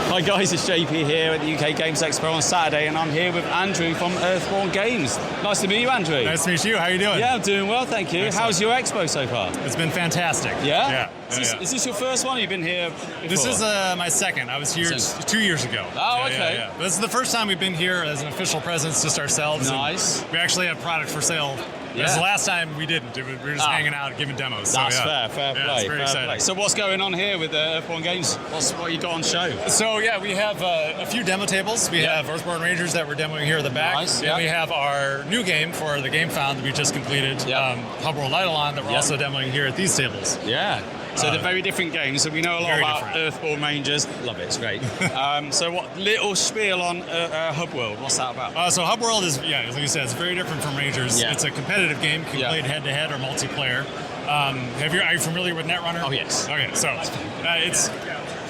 Hi guys, it's JP here at the UK Games Expo on Saturday, and I'm here with Andrew from Earthborn Games. Nice to meet you, Andrew. Nice to meet you. How are you doing? Yeah, I'm doing well, thank you. Excellent. How's your expo so far? It's been fantastic. Yeah? Is this your first one? You've been here before? This is my second. I was here 2 years ago. Oh, okay. Yeah. But this is the first time we've been here as an official presence just ourselves. Nice. We actually have product for sale. Yeah. This is the last time we didn't. We were just hanging out, giving demos. That's fair play. It's very exciting. So what's going on here with Earthborn Games? What you got on show? So we have a few demo tables. We have Earthborn Rangers that we're demoing here at the back. Nice, and we have our new game for the Game Found that we just completed, Hub World Eidolon, that we're also demoing here at these tables. Yeah. So they're very different games. So we know a lot about Earthborn Rangers. Love it. It's great. So what little spiel on Hub World? What's that about? So Hub World is, like you said, it's very different from Rangers. Yeah. It's a competitive game. You can play it head-to-head or multiplayer. Are you familiar with Netrunner? Oh, yes. Okay, so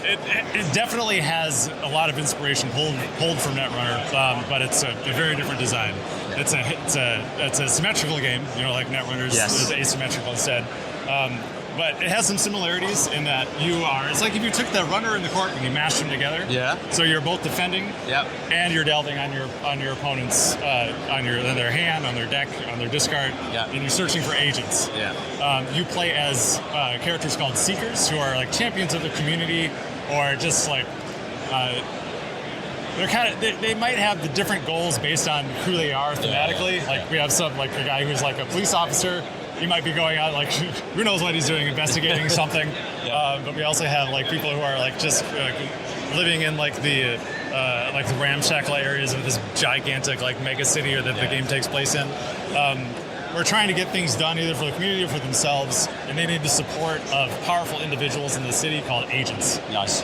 it definitely has a lot of inspiration pulled from Netrunner, but it's a very different design. It's a symmetrical game, like Netrunner's is asymmetrical instead. But it has some similarities in that it's like if you took the runner and the court and you mashed them together. Yeah. So you're both defending. Yep. And you're delving on your opponent's on their hand, on their deck, on their discard. Yeah. And you're searching for agents. Yeah. You play as characters called Seekers, who are like champions of the community, or just like they're kind of they might have the different goals based on who they are thematically. Yeah. Like we have a guy who's like a police officer. He might be going out, like, who knows what he's doing, investigating something. But we also have, like, people who are, like, just living in, like, the ramshackle areas of this gigantic, like, mega city that the game takes place in. We're trying to get things done either for the community or for themselves, and they need the support of powerful individuals in the city called agents. Nice.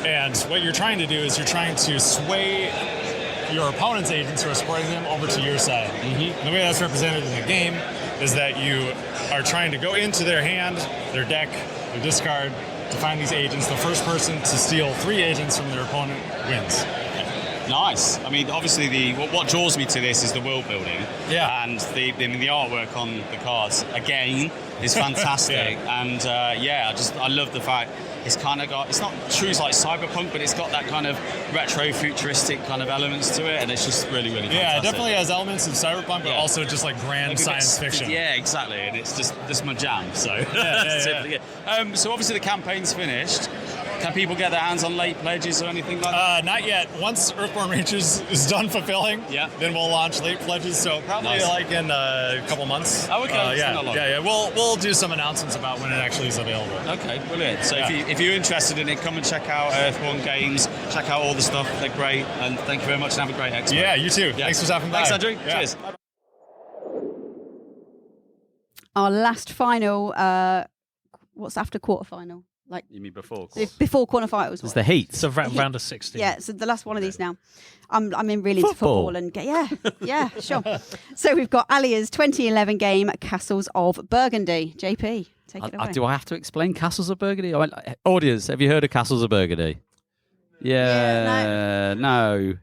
And what you're trying to do is you're trying to sway your opponent's agents who are supporting them over to your side. Mm-hmm. The way that's represented in the game is that you are trying to go into their hand, their deck, their discard to find these agents. The first person to steal 3 agents from their opponent wins. Nice. I mean, obviously, what draws me to this is the world building. Yeah. And the artwork on the cards again is fantastic. And I love the fact it's kind of got, it's not true like cyberpunk, but it's got that kind of retro futuristic kind of elements to it, and it's just really, really fantastic. Yeah, it definitely has elements of cyberpunk, but also just like grand science fiction. Yeah, exactly. And it's just my jam. So so obviously the campaign's finished. Can people get their hands on late pledges or anything like that? Not yet. Once Earthborn Rangers is done fulfilling, then we'll launch late pledges. So probably like in a couple months. Oh, okay. We'll do some announcements about when it actually is available. Okay, brilliant. So if you're interested in it, come and check out Earthborn Games. Check out all the stuff. They're great. And thank you very much, and have a great expo. Yeah, you too. Thanks for stopping by. Thanks, Andrew. Yeah. Cheers. Our last final. What's after quarterfinal? Like You mean before? before quarterfinals. It's the heat. So round of 16. Yeah, so the last one of these now. I'm in really into football and yeah, sure. So we've got Alia's 2011 game Castles of Burgundy. JP, take it away. Do I have to explain Castles of Burgundy? Audience, have you heard of Castles of Burgundy? Yeah, no.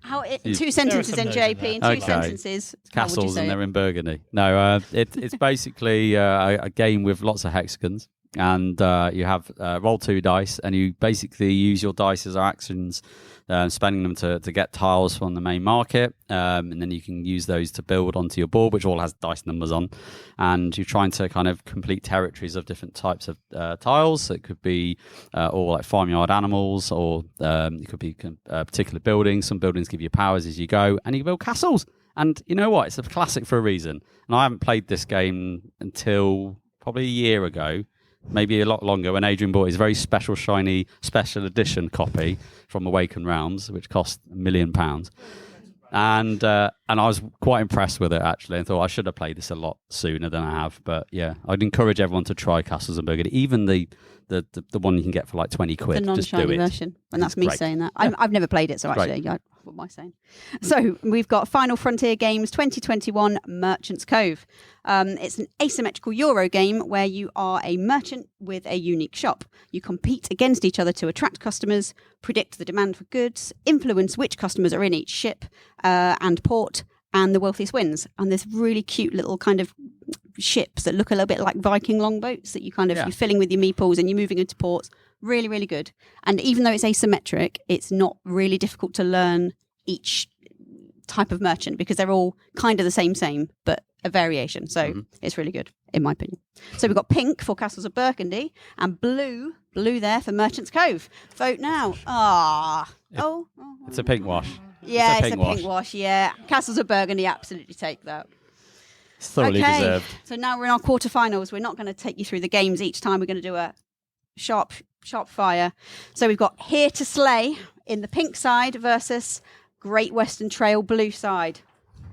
Two sentences in JP, in two sentences. Castles and they're in Burgundy. No, it's basically a game with lots of hexagons. And you have roll 2 dice, and you basically use your dice as actions, spending them to get tiles from the main market, and then you can use those to build onto your board, which all has dice numbers on. And you're trying to kind of complete territories of different types of tiles. So it could be all like farmyard animals, or it could be particular buildings. Some buildings give you powers as you go, and you can build castles. And you know what? It's a classic for a reason. And I haven't played this game until probably a year ago. Maybe a lot longer, when Adrian bought his very special, shiny, special edition copy from Awakened Realms, which cost £1 million. And I was quite impressed with it, actually, and thought I should have played this a lot sooner than I have. But yeah, I'd encourage everyone to try Castles of Burgundy, even the one you can get for like 20 quid. The non-shiny version. And that's me saying that. I've never played it, so actually, what am I saying? So we've got Final Frontier Games 2021 Merchant's Cove. It's an asymmetrical Euro game where you are a merchant with a unique shop. You compete against each other to attract customers, predict the demand for goods, influence which customers are in each ship and port, and the wealthiest wins. And there's really cute little kind of ships that look a little bit like Viking longboats that you kind of you're filling with your meeples and you're moving into ports. Really, really good. And even though it's asymmetric, it's not really difficult to learn each type of merchant because they're all kind of the same, but a variation. So it's really good, in my opinion. So we've got pink for Castles of Burgundy and blue there for Merchant's Cove. Vote now. It's a pink wash. Yeah, it's a pink wash. Yeah. Castles of Burgundy, absolutely take that. It's thoroughly deserved. So now we're in our quarterfinals. We're not going to take you through the games each time. We're going to do a sharp fire. So we've got Here to Slay in the pink side versus Great Western Trail blue side.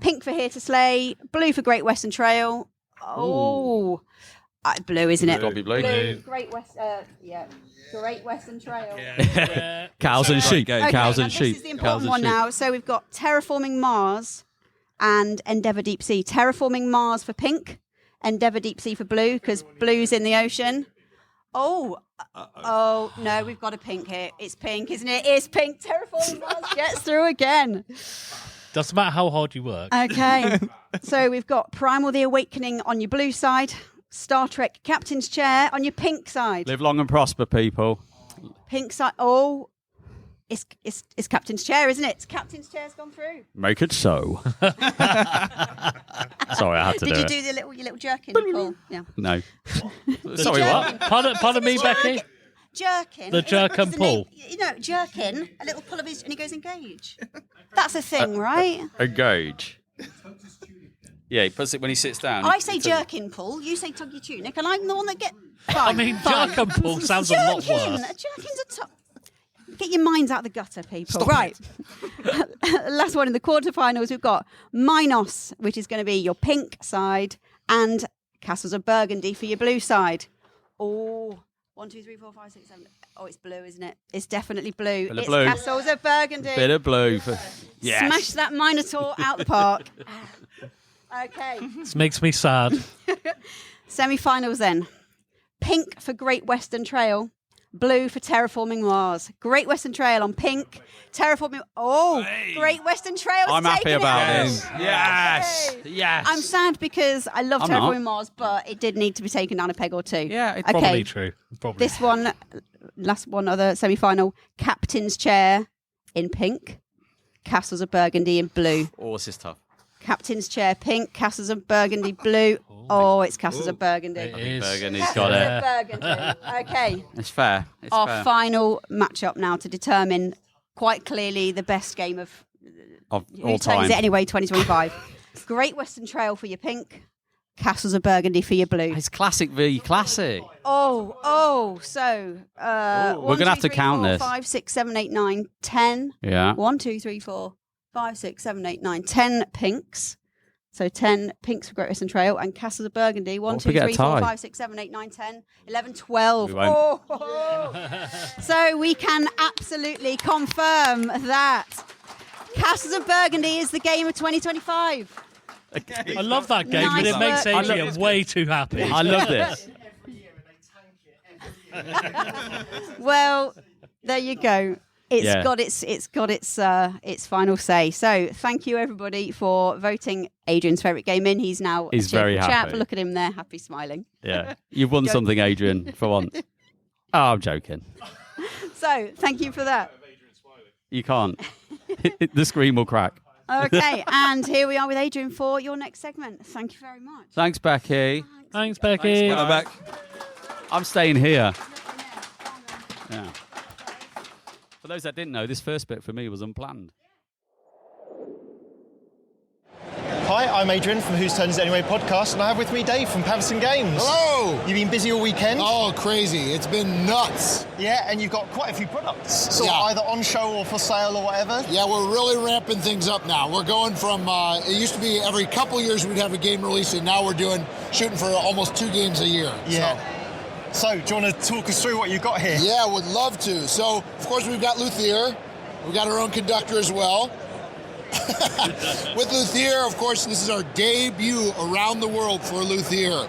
Pink for Here to Slay, blue for Great Western Trail. Blue, isn't it? It's got to be blue. Great Western Trail. Yeah. Cows and sheep. Okay, Cows and this sheep. is the important one now. So we've got Terraforming Mars and Endeavour Deep Sea. Terraforming Mars for pink, Endeavour Deep Sea for blue, because blue's in the ocean. Oh, no, we've got a pink here. It's pink, isn't it? It's pink. Terraforming Mars gets through again. Doesn't matter how hard you work. Okay. So we've got Primal the Awakening on your blue side, Star Trek Captain's Chair on your pink side. Live long and prosper, people. Pink side. Oh, it's Captain's Chair, isn't it? Captain's Chair's gone through. Make it so. Sorry, I had to do it. Did you do your little jerkin, Paul? Yeah. No. Sorry, what? Pardon me, Becky? Jerkin. The jerk and pull. Jerkin, a little pull of his, and he goes engage. That's a thing, right? Engage. Yeah, he puts it when he sits down. I say jerkin pull, you say tug your tunic, and I'm the one that gets. I mean, jerk and pull sounds a lot worse. Jerkin's a top. Get your minds out of the gutter, people. Right. Last one in the quarterfinals, we've got Minos, which is going to be your pink side, and Castles of Burgundy for your blue side. Oh, 1, 2, 3, 4, 5, 6, 7. Oh, it's blue, isn't it? It's definitely blue. It's blue. Castles of Burgundy. Bit of blue. Yes. Smash that Minotaur out the park. Okay. This makes me sad. Semi-finals then. Pink for Great Western Trail. Blue for Terraforming Mars. Great Western Trail on pink. Terraforming... Great Western Trail. I'm happy about this. Yes. Yes. I'm sad because I love Terraforming Mars, but it did need to be taken down a peg or two. Yeah, it's probably true. Probably. This one, last one, other semi-final. Captain's Chair in pink. Castles of Burgundy in blue. Oh, this is tough. Captain's Chair pink. Castles of Burgundy blue. Oh, it's Castles of Burgundy. It is. Burgundy's got it. Burgundy. Okay. It's fair. Our final matchup now to determine quite clearly the best game of all who time. turns it anyway, 2025. Great Western Trail for your pink. Castles of Burgundy for your blue. It's classic v classic. So we're going to have to count this. 5, 6, 7, 8, 9, 10. Yeah. 1, 2, 3, 4, 5, 6, 7, 8, 9, 10 pinks. So 10 pinks for Great Western Trail and Castles of Burgundy. 1, 2, 3, 4, 5, 6, 7, 8, 9, 10, 11, 12. We won't. So we can absolutely confirm that Castles of Burgundy is the game of 2025. I love that game, but it makes Adrian way too happy. I love this. Well, there you go. It's Yeah. got its final say. So thank you everybody for voting Adrian's favourite game in. He's now He's very chap. happy. Look at him there, happy smiling. Yeah. You've won something, Adrian, for once. Oh, I'm joking. So thank you for that. You can't. The screen will crack. Okay, and here we are with Adrian for your next segment. Thank you very much. Thanks, Becky. Thanks, Becky. Hello, Beck. I'm staying here. Yeah. For those that didn't know, this first bit for me was unplanned. Hi, I'm Adrian from Whose Turn Is It Anyway podcast, and I have with me Dave from Patterson Games. Hello! You've been busy all weekend? Oh, crazy. It's been nuts. Yeah, and you've got quite a few products, sort of Yeah. either on show or for sale or whatever. Yeah, we're really ramping things up now. We're going from, it used to be every couple years we'd have a game release, and now we're shooting for almost 2 games a year. Yeah. So, do you want to talk us through what you've got here? Yeah, would love to. So, of course, we've got Luthier. We've got our own conductor as well. With Luthier, of course, this is our debut around the world for Luthier.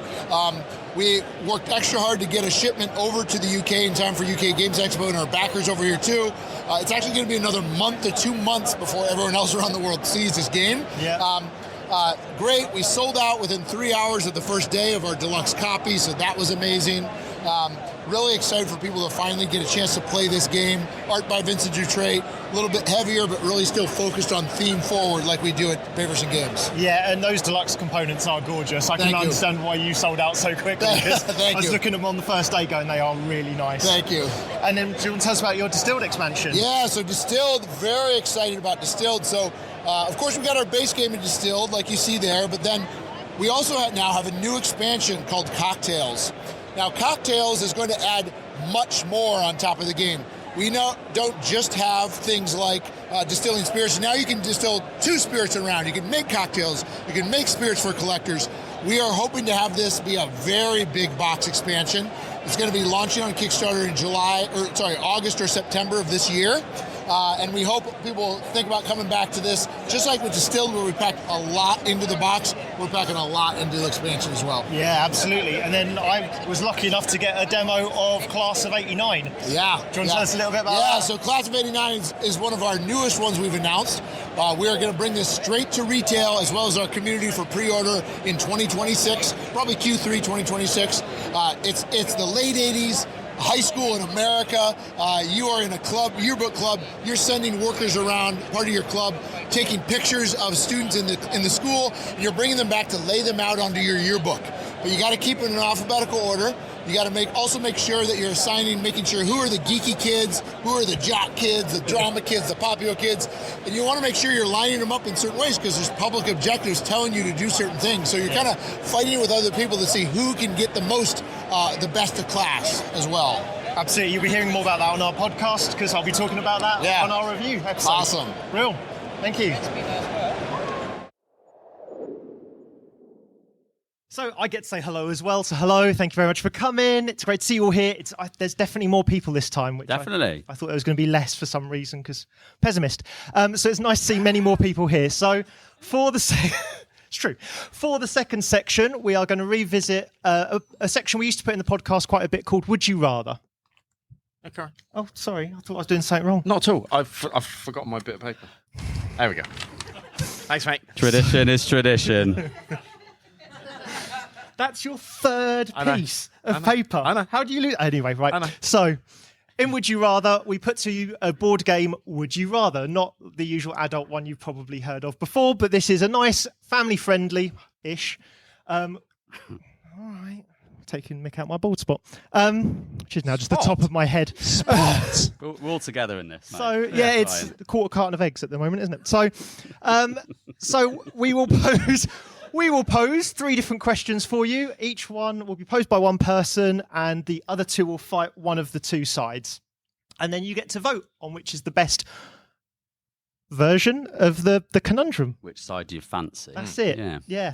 We worked extra hard to get a shipment over to the UK in time for UK Games Expo, and our backers over here too. It's actually going to be another month to 2 months before everyone else around the world sees this game. Yeah. Great. We sold out within 3 hours of the first day of our deluxe copy, so that was amazing. Really excited for people to finally get a chance to play this game. Art by Vincent Dutrait, a little bit heavier, but really still focused on theme forward like we do at Paverson Games. Yeah, and those deluxe components are gorgeous. I can understand why you sold out so quickly. Thank I was you. looking at them on the first day going, they are really nice. Thank you. And then do you want to tell us about your Distilled expansion? Yeah, so Distilled, very excited about Distilled. So, of course, we got our base game in Distilled, like you see there, but then we also now have a new expansion called Cocktails. Now, Cocktails is going to add much more on top of the game. We don't just have things like distilling spirits. Now you can distill 2 spirits around. You can make cocktails. You can make spirits for collectors. We are hoping to have this be a very big box expansion. It's going to be launching on Kickstarter in August or September of this year. And we hope people think about coming back to this. Just like with Distilled, where we packed a lot into the box, we're packing a lot into the expansion as well. Yeah, absolutely. And then I was lucky enough to get a demo of Class of 89. Yeah. Do you want to tell us a little bit about that? Yeah, so Class of 89 is one of our newest ones we've announced. We are going to bring this straight to retail as well as our community for pre-order in 2026, probably Q3 2026. It's the late 80s. High school in America, you are in a club, yearbook club, you're sending workers around, part of your club, taking pictures of students in the school, and you're bringing them back to lay them out onto your yearbook. But you got to keep it in alphabetical order. You got to also make sure that you're assigning, making sure who are the geeky kids, who are the jock kids, the drama kids, the popular kids, and you want to make sure you're lining them up in certain ways because there's public objectives telling you to do certain things. So you're kind of fighting with other people to see who can get the most, the best of class as well. Absolutely. You'll be hearing more about that on our podcast because I'll be talking about that on our review episode. Awesome. Real. Thank you. So I get to say hello as well. So hello, thank you very much for coming. It's great to see you all here. There's definitely more people this time. Which Definitely. I thought there was going to be less for some reason because pessimist. So it's nice to see many more people here. So for the it's true. For the second section, we are going to revisit a section we used to put in the podcast quite a bit called Would You Rather? Okay. Oh, sorry. I thought I was doing something wrong. Not at all. I've forgotten my bit of paper. There we go. Thanks, mate. Tradition is tradition. That's your third piece of paper. I know. How do you lose? Anyway, right. I know. So, in Would You Rather, we put to you a board game, Would You Rather? Not the usual adult one you've probably heard of before, but this is a nice, family-friendly-ish. All right. Taking Mick out my board spot, which is now just the top of my head. We're all together in this, mate. So yeah, it's a quarter carton of eggs at the moment, isn't it? So, so we will pose 3 different questions for you. Each one will be posed by one person, and the other 2 will fight one of the 2 sides, and then you get to vote on which is the best version of the conundrum. Which side do you fancy? That's it. Yeah.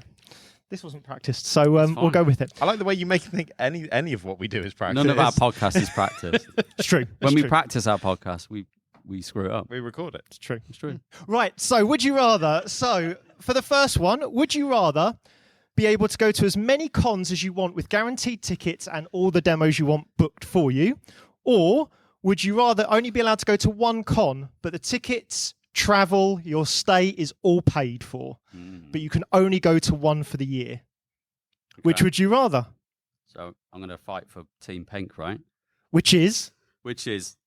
This wasn't practiced, so we'll go with it. I like the way you make me think any of what we do is practice. None of our podcast is practiced. It's true. When we practice our podcast, we screw it up. We record it. It's true. It's true. Right, so would you rather... So, for the first one, would you rather be able to go to as many cons as you want with guaranteed tickets and all the demos you want booked for you? Or would you rather only be allowed to go to one con, but the tickets, travel, your stay is all paid for, but you can only go to one for the year? Okay. Which would you rather? So I'm going to fight for Team Pink, right? Which is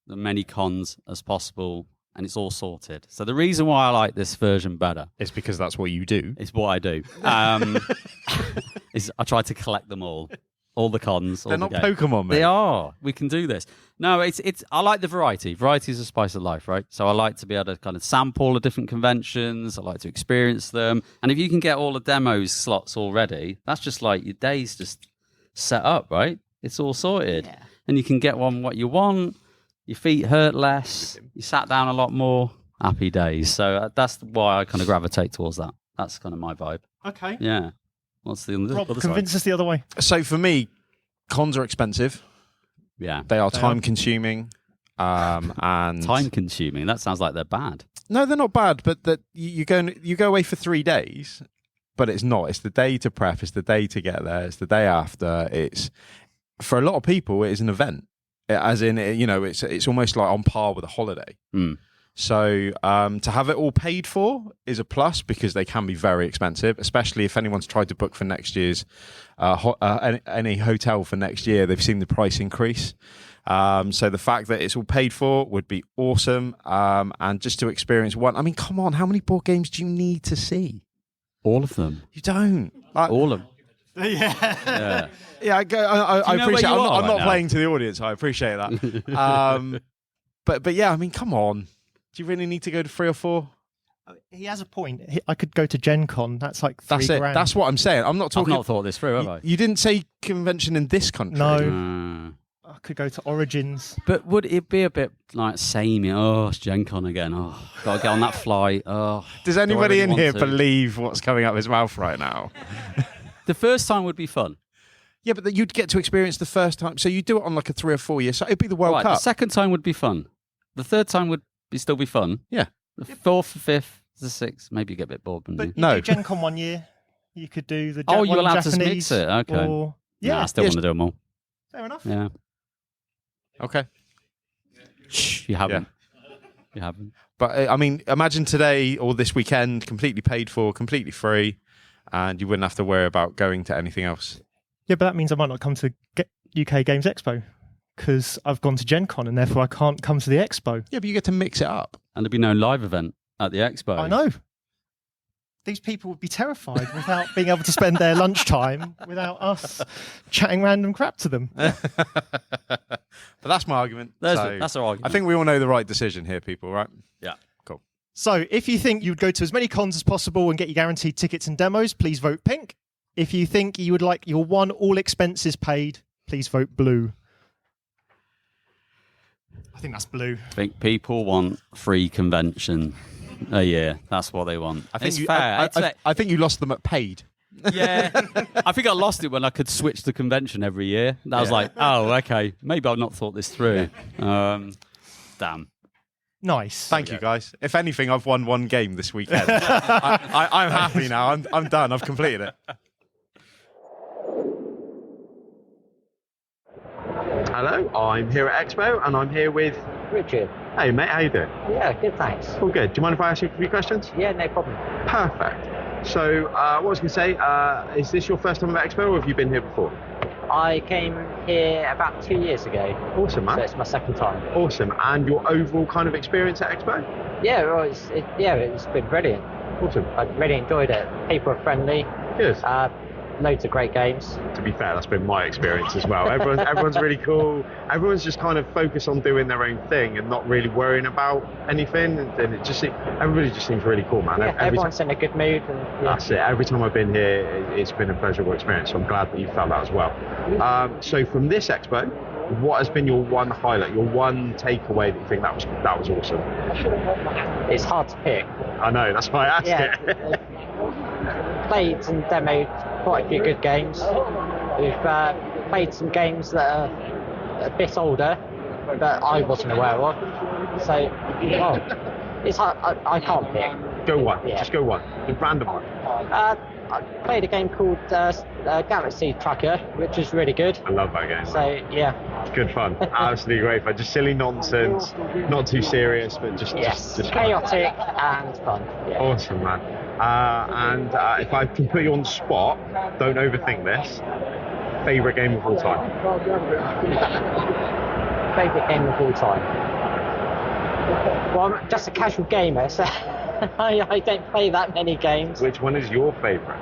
the many cons as possible, and it's all sorted. So the reason why I like this version better is because that's what you do. It's what I do. Is I try to collect them all the cons. They're not Pokemon, mate. They are. We can do this. No, it's. I like the variety. Variety is a spice of life, right? So I like to be able to kind of sample the different conventions. I like to experience them. And if you can get all the demos slots already, that's just like your day's just set up, right? It's all sorted. Yeah. And you can get what you want. Your feet hurt less. You sat down a lot more. Happy days. So that's why I kind of gravitate towards that. That's kind of my vibe. Okay. Yeah. What's the other Rob, side? convince us the other way. So for me, cons are expensive. Yeah. They are time consuming. And time consuming. That sounds like they're bad. No, they're not bad, but that you go away for 3 days, but it's not. It's the day to prep, it's the day to get there, it's the day after. It's for a lot of people it is an event. As in, it's almost like on par with a holiday. So to have it all paid for is a plus because they can be very expensive, especially if anyone's tried to book for next year's any hotel for next year. They've seen the price increase. So the fact that it's all paid for would be awesome. And just to experience one, I mean, come on, how many board games do you need to see? All of them. You don't. All of them. Yeah. Yeah, I appreciate it. I'm not playing to the audience. I appreciate that. But yeah, I mean, come on. Do you really need to go to 3 or 4? He has a point. I could go to Gen Con. That's like $3 grand. That's what I'm saying. I'm not talking. I've not thought this through, have I? You didn't say convention in this country. No. I could go to Origins. But would it be a bit like samey? Oh, it's Gen Con again. Oh, got to get on that flight. Oh. Does anybody in here believe what's coming out of his mouth right now? The first time would be fun. Yeah, but you'd get to experience the first time. So you do it on like a 3 or 4 year. So it'd be the World Cup. The second time would be fun. The third time would still be fun. Yeah. The fourth, the fifth, the sixth. Maybe you get a bit bored. But you do Gen Con 1 year. You could do the you're allowed Japanese, to mix it. Okay. Or, I still want to do them all. Fair enough. Yeah. Okay. Shh, you haven't. Yeah. You haven't. But I mean, imagine today or this weekend, completely paid for, completely free, and you wouldn't have to worry about going to anything else. Yeah, but that means I might not come to UK Games Expo because I've gone to Gen Con and therefore I can't come to the Expo. Yeah, but you get to mix it up. And there'd be no live event at the Expo. I know. These people would be terrified without being able to spend their lunchtime without us chatting random crap to them. But that's my argument. That's our argument. I think we all know the right decision here, people, right? Yeah. Cool. So if you think you'd go to as many cons as possible and get your guaranteed tickets and demos, please vote pink. If you think you would like your one all expenses paid, please vote blue. I think that's blue. I think people want free convention a year. That's what they want. I think it's fair. I think you lost them at paid. Yeah. I think I lost it when I could switch the convention every year. That was like, oh, okay. Maybe I've not thought this through. Damn. Nice. Thank you, guys. If anything, I've won one game this weekend. I'm happy now. I'm done. I've completed it. Hello, I'm here at Expo, and I'm here with Richard. Hey mate, how you doing? Yeah, good, thanks. All good. Do you mind if I ask you a few questions? Yeah, no problem. Perfect. So, what I was going to say, is this your first time at Expo, or have you been here before? I came here about 2 years ago. Awesome, man. So it's my second time. Awesome. And your overall kind of experience at Expo? Yeah, well, it's been brilliant. Awesome. I really enjoyed it. People are friendly. Good. Loads of great games. To be fair, that's been my experience as well. Everyone's really cool. Everyone's just kind of focused on doing their own thing and not really worrying about anything. And everybody just seems really cool, man. Yeah, everyone's in a good mood. And, That's it. Every time I've been here, it's been a pleasurable experience. So I'm glad that you felt that as well. So from this expo, what has been your one highlight, your one takeaway that you think that was awesome? It's hard to pick. I know, that's why I asked it. Played and demoed quite a few good games. We've played some games that are a bit older that I wasn't aware of. So, it's hard. I can't pick. Go one. Yeah. Just go one. A random one. I played a game called Galaxy Tracker, which is really good. I love that game. So, yeah. It's good fun. Absolutely great fun. Just silly nonsense. Not too serious, but just chaotic and fun. Yeah. Awesome, man. And if I can put you on the spot, don't overthink this. Favourite game of all time? Favourite game of all time? Well, I'm just a casual gamer, so I don't play that many games. Which one is your favourite?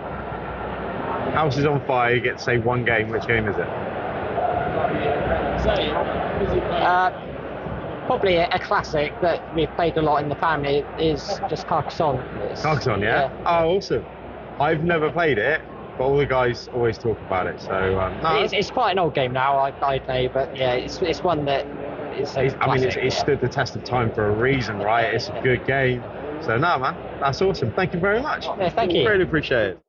House is on fire, you get to say one game. Which game is it? Probably a classic that we've played a lot in the family is just Carcassonne. Carcassonne, yeah? Oh, awesome. I've never played it, but all the guys always talk about it. So it's quite an old game now, I'd say, but yeah, it's one that is so classic. It's stood the test of time for a reason, right? It's a good game. So no, man, that's awesome. Thank you very much. Yeah, thank you. Really appreciate it.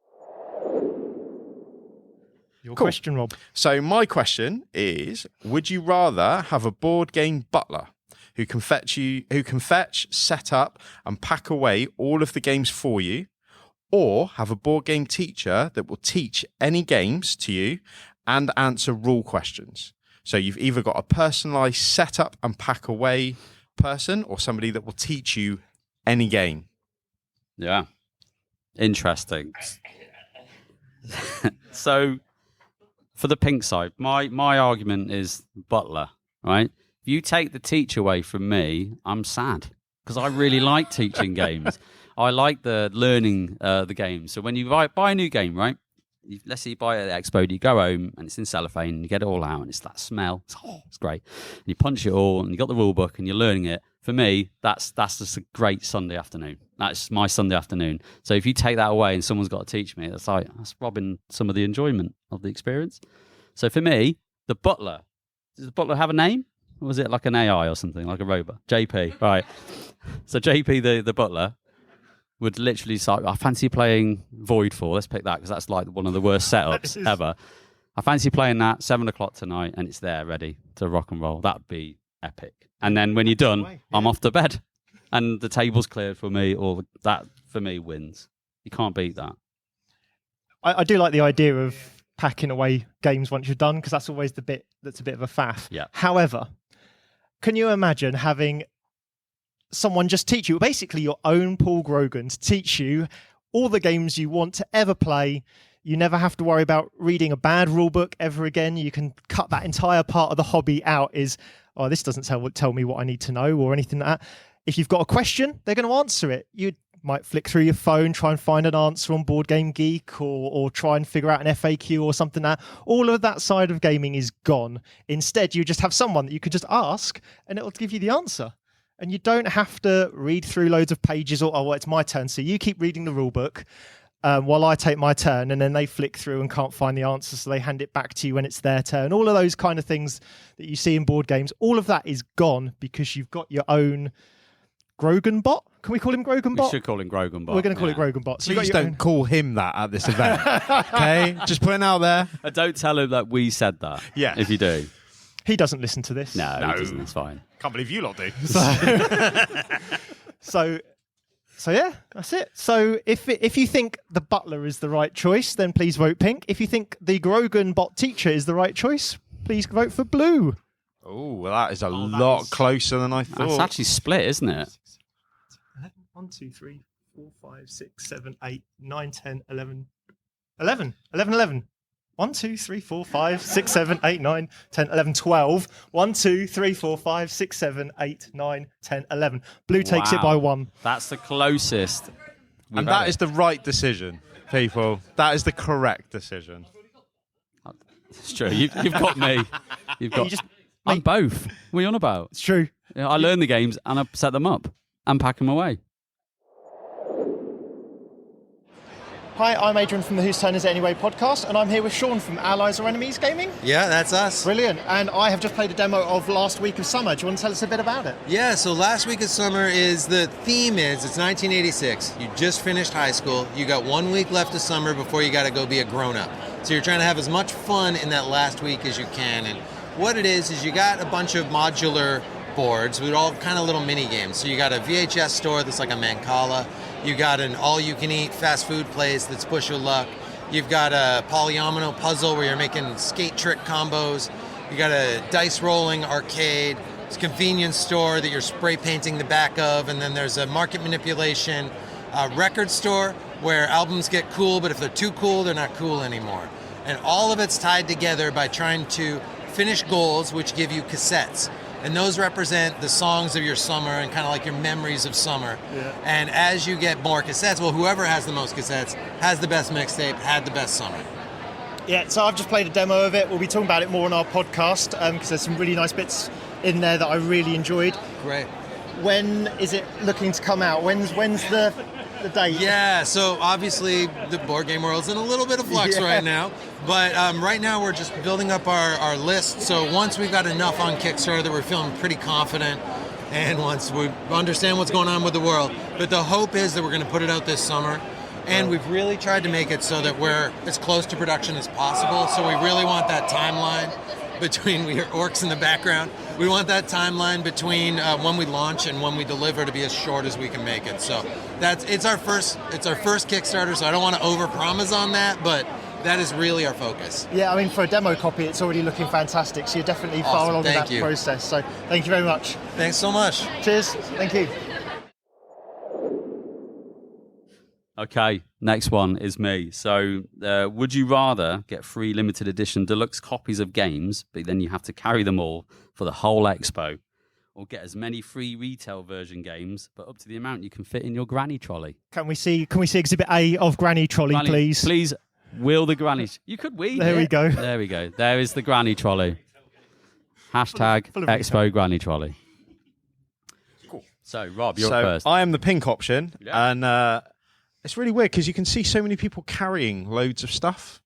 Your question, Rob. So my question is: would you rather have a board game butler who can fetch, set up, and pack away all of the games for you, or have a board game teacher that will teach any games to you and answer rule questions? So you've either got a personalised set up and pack away person, or somebody that will teach you any game. Yeah, interesting. So, for the pink side, my argument is butler, right? If you take the teach away from me, I'm sad because I really like teaching games. I like the learning the game. So when you buy a new game, right? Let's say you buy it at the Expo, you go home and it's in cellophane and you get it all out and it's that smell. It's great. And you punch it all and you got the rule book and you're learning it. For me, that's just a great Sunday afternoon. That's my Sunday afternoon. So if you take that away and someone's got to teach me, that's robbing some of the enjoyment of the experience. So for me, the butler, does the butler have a name? Or was it like an AI or something, like a robot? JP, right. So JP, the butler, would literally say, I fancy playing Voidfall. Let's pick that because that's like one of the worst setups ever. I fancy playing that 7:00 tonight and it's there ready to rock and roll. That'd be epic. And then when you're done, I'm off to bed and the table's cleared for me, or that for me wins. You can't beat that. I do like the idea of packing away games once you're done because that's always the bit that's a bit of a faff. Yeah. However, can you imagine having someone just teach you, basically your own Paul Grogan, to teach you all the games you want to ever play? You never have to worry about reading a bad rule book ever again. You can cut that entire part of the hobby out. This doesn't tell me what I need to know or anything like that. If you've got a question, they're going to answer it. You might flick through your phone, try and find an answer on Board Game Geek or try and figure out an FAQ or something like that. All of that side of gaming is gone. Instead, you just have someone that you could just ask and it'll give you the answer. And you don't have to read through loads of pages or, it's my turn. So you keep reading the rule book while I take my turn, and then they flick through and can't find the answer. So they hand it back to you when it's their turn. All of those kind of things that you see in board games, all of that is gone because you've got your own Grogan bot. Can we call him Grogan bot? We should call him Grogan bot. We're going to call it Grogan bot. So please don't call him that at this event. Okay? Just putting out there. Don't tell him that we said that. Yeah. If you do. He doesn't listen to this. No, he doesn't. It's fine. Can't believe you lot do. So yeah, that's it. So if you think the butler is the right choice, then please vote pink. If you think the Grogan bot teacher is the right choice, please vote for blue. Oh, well, that is a lot closer than I thought. That's actually split, isn't it? 1, 2, 3, 4, 5, 6, 7, 8, 9, 10, 11. 11. 1, 2, 3, 4, 5, 6, 7, 8, 9, 10, 11, 12. 1, 2, 3, 4, 5, 6, 7, 8, 9, 10, 11. Blue takes it by 1. That's the closest. And that is the right decision, people. That is the correct decision. It's true. You've got me. I'm both. What are you on about? It's true. I learn the games and I set them up and pack them away. Hi, I'm Adrian from the Whose Turn Is It Anyway podcast, and I'm here with Sean from Allies or Enemies Gaming. Yeah, that's us. Brilliant. And I have just played a demo of Last Week of Summer. Do you want to tell us a bit about it? Yeah, so Last Week of Summer it's 1986. You just finished high school. You got 1 week left of summer before you got to go be a grown-up. So you're trying to have as much fun in that last week as you can. And what it is you got a bunch of modular boards with all kind of little mini games. So you got a VHS store that's like a Mancala. You got an all-you-can-eat fast food place that's Push Your Luck. You've got a polyomino puzzle where you're making skate trick combos. You got a dice rolling arcade. It's a convenience store that you're spray painting the back of, and then there's a market manipulation record store where albums get cool, but if they're too cool, they're not cool anymore. And all of it's tied together by trying to finish goals, which give you cassettes. And those represent the songs of your summer and kind of like your memories of summer. Yeah. And as you get more cassettes, well, whoever has the most cassettes has the best mixtape, had the best summer. Yeah, so I've just played a demo of it. We'll be talking about it more on our podcast because there's some really nice bits in there that I really enjoyed. Great. When is it looking to come out? When's the date? Yeah, so obviously the board game world's in a little bit of flux right now. But right now we're just building up our list. So once we've got enough on Kickstarter that we're feeling pretty confident, and once we understand what's going on with the world. But the hope is that we're going to put it out this summer. And we've really tried to make it so that we're as close to production as possible. So we really want that timeline between, we hear orcs in the background, we want that timeline between when we launch and when we deliver to be as short as we can make it. So it's our first Kickstarter, so I don't want to overpromise on that, but that is really our focus. Yeah, I mean, for a demo copy, it's already looking fantastic, so you're definitely far along in that process. So thank you very much. Thanks so much. Cheers. Thank you. Okay, next one is me. So, would you rather get free limited edition deluxe copies of games, but then you have to carry them all for the whole expo, or get as many free retail version games, but up to the amount you can fit in your granny trolley? Can we see Exhibit A of Granny Trolley, please? Please, wheel the granny. You could weed There it. we go. There we go. There is the granny trolley. Hashtag full of Expo Granny Trolley. Cool. So, Rob, you're first. I am the pink option, and it's really weird because you can see so many people carrying loads of stuff.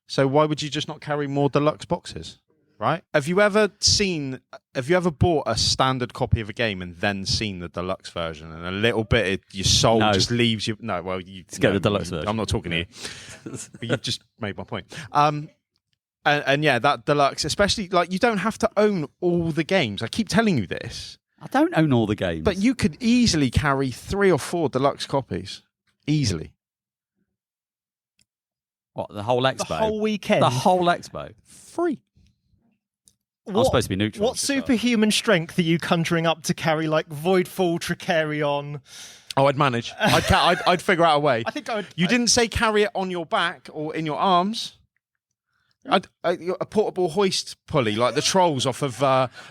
So why would you just not carry more deluxe boxes, right? Have you ever bought a standard copy of a game and then seen the deluxe version, and a little bit your soul just leaves you? No, well, you get the deluxe version. I'm not talking to you, but you just made my point. And yeah, that deluxe, especially like you don't have to own all the games. I keep telling you this. I don't own all the games, but you could easily carry 3 or 4 deluxe copies. Easily. What, the whole expo? The whole weekend? The whole expo? Free. I'm supposed to be neutral. What superhuman strength are you conjuring up to carry like Voidfall, Trickerion? Oh, I'd manage. I'd figure out a way. I think I would. You didn't say carry it on your back or in your arms. A portable hoist pulley, like the trolls off of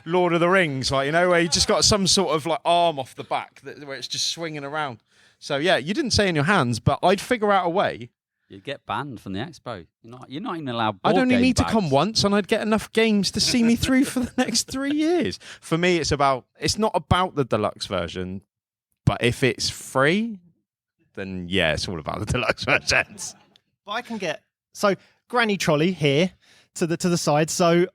Lord of the Rings, like, you know, where you just got some sort of like arm off the back where it's just swinging around. So yeah, you didn't say in your hands, but I'd figure out a way. You'd get banned from the expo. You're not even allowed. I'd only need to come once, and I'd get enough games to see me through for the next 3 years. For me, it's not about the deluxe version, but if it's free, then yeah, it's all about the deluxe versions. But I can get Granny Trolley here to the side. So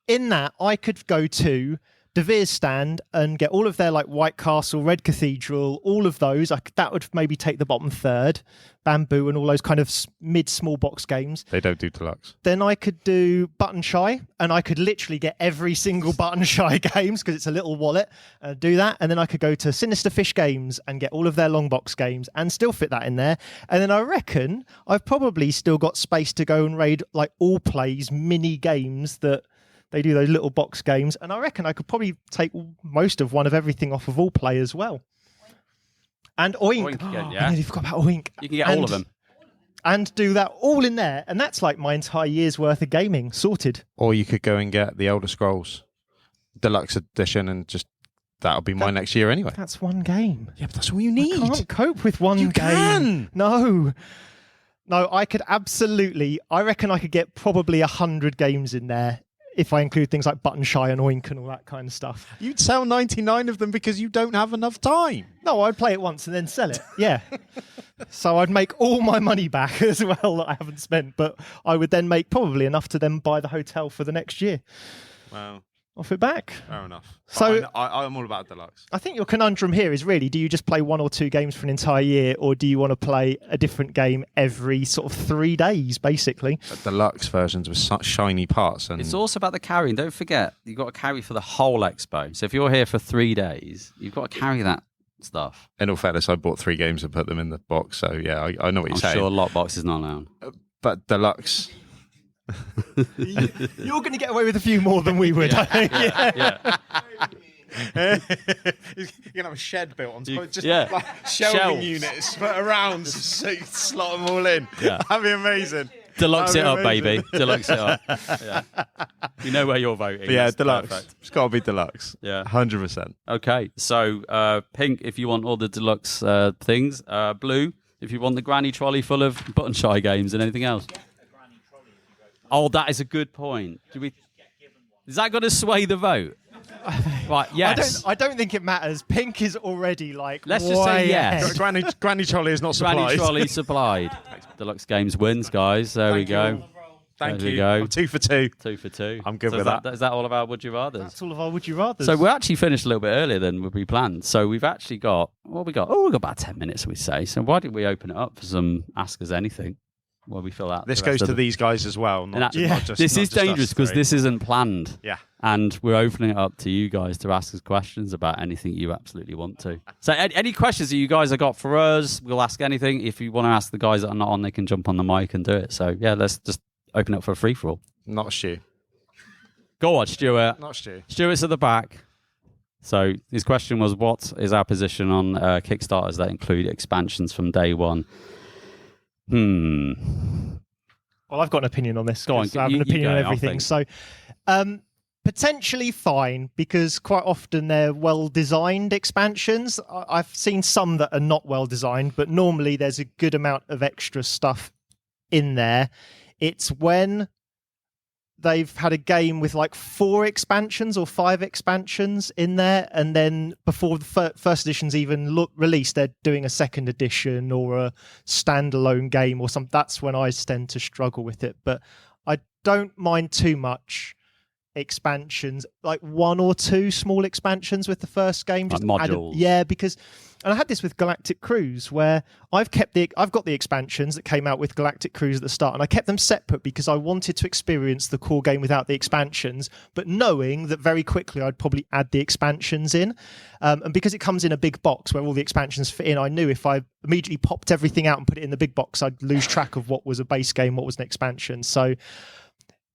in that, I could go to De Vere's stand and get all of their like White Castle, Red Cathedral, all of those. That would maybe take the bottom third. Bamboo and all those kind of mid-small box games. They don't do deluxe. Then I could do Button Shy, and I could literally get every single Button Shy games because it's a little wallet. Do that, and then I could go to Sinister Fish Games and get all of their long box games and still fit that in there. And then I reckon I've probably still got space to go and raid like All Plays mini games that they do, those little box games. And I reckon I could probably take most of one of everything off of All Play as well. And Oink. Again, yeah. I nearly forgot about Oink. You can get all of them. And do that all in there. And that's like my entire year's worth of gaming sorted. Or you could go and get the Elder Scrolls Deluxe Edition and just that'll be my next year anyway. That's one game. Yeah, but that's all you need. I can't cope with one game. Can. No, I could absolutely. I reckon I could get probably 100 games in there if I include things like Button Shy and Oink and all that kind of stuff. You'd sell 99 of them because you don't have enough time. No, I'd play it once and then sell it. Yeah. So I'd make all my money back as well that I haven't spent, but I would then make probably enough to then buy the hotel for the next year. Wow. Off it back. Fair enough. So I'm all about deluxe. I think your conundrum here is really, do you just play 1 or 2 games for an entire year, or do you want to play a different game every sort of 3 days, basically? Deluxe versions with such shiny parts. And It's also about the carrying. Don't forget, you've got to carry for the whole expo. So if you're here for 3 days, you've got to carry that stuff. In all fairness, I bought 3 games and put them in the box. So yeah, I know what you're saying. I'm sure lockbox is not allowed. But deluxe. You're going to get away with a few more than we would, I think. Yeah. You're gonna have a shed built on top, just yeah. like shelving Shelves. units put around so you can slot them all in. Yeah. That'd be amazing. Deluxe it That'd up, be amazing. baby. Deluxe it up. Yeah. You know where you're voting. But yeah, That's deluxe. perfect. It's got to be deluxe. Yeah. 100%. Okay, so pink if you want all the deluxe things. Blue if you want the granny trolley full of button shy games and anything else. Oh, that is a good point. Is that going to sway the vote? Right, yes. I don't think it matters. Pink is already like. Let's just say yes. ahead. Granny trolley is not supplied. Granny trolley supplied. Deluxe Games wins, guys. There we go. Thank There you. we go. I'm 2 for 2. 2 for 2. I'm good So with that. Is that all of our Would You Rathers? That's all of our Would You Rathers. So we're actually finished a little bit earlier than we planned. So we've actually got, we've got about 10 minutes, we say. So why didn't we open it up for some Ask Us Anything? Well, we fill out. This goes to these guys as well. Not just this not is just us dangerous because three. this isn't planned. Yeah. And we're opening it up to you guys to ask us questions about anything you absolutely want to. So any questions that you guys have got for us, we'll ask anything. If you want to ask the guys that are not on, they can jump on the mic and do it. So yeah, let's just open it up for a free-for-all. Not Stu. Go on, Stewart. Not Stu. Stewart's at the back. So his question was, what is our position on Kickstarters that include expansions from day one? Well, I've got an opinion on this. Go on, I have an opinion on I'll everything. think. So, potentially fine, because quite often they're well-designed expansions. I've seen some that are not well-designed, but normally there's a good amount of extra stuff in there. It's when they've had a game with like 4 expansions or 5 expansions in there, and then before the first edition's even released, they're doing a second edition or a standalone game or something. That's when I tend to struggle with it. But I don't mind too much expansions, like 1 or 2 small expansions with the first game. Like modules. Yeah, because... And I had this with Galactic Cruise, where I've got the expansions that came out with Galactic Cruise at the start, and I kept them separate because I wanted to experience the core game without the expansions, but knowing that very quickly I'd probably add the expansions in. And because it comes in a big box where all the expansions fit in, I knew if I immediately popped everything out and put it in the big box, I'd lose track of what was a base game, what was an expansion. So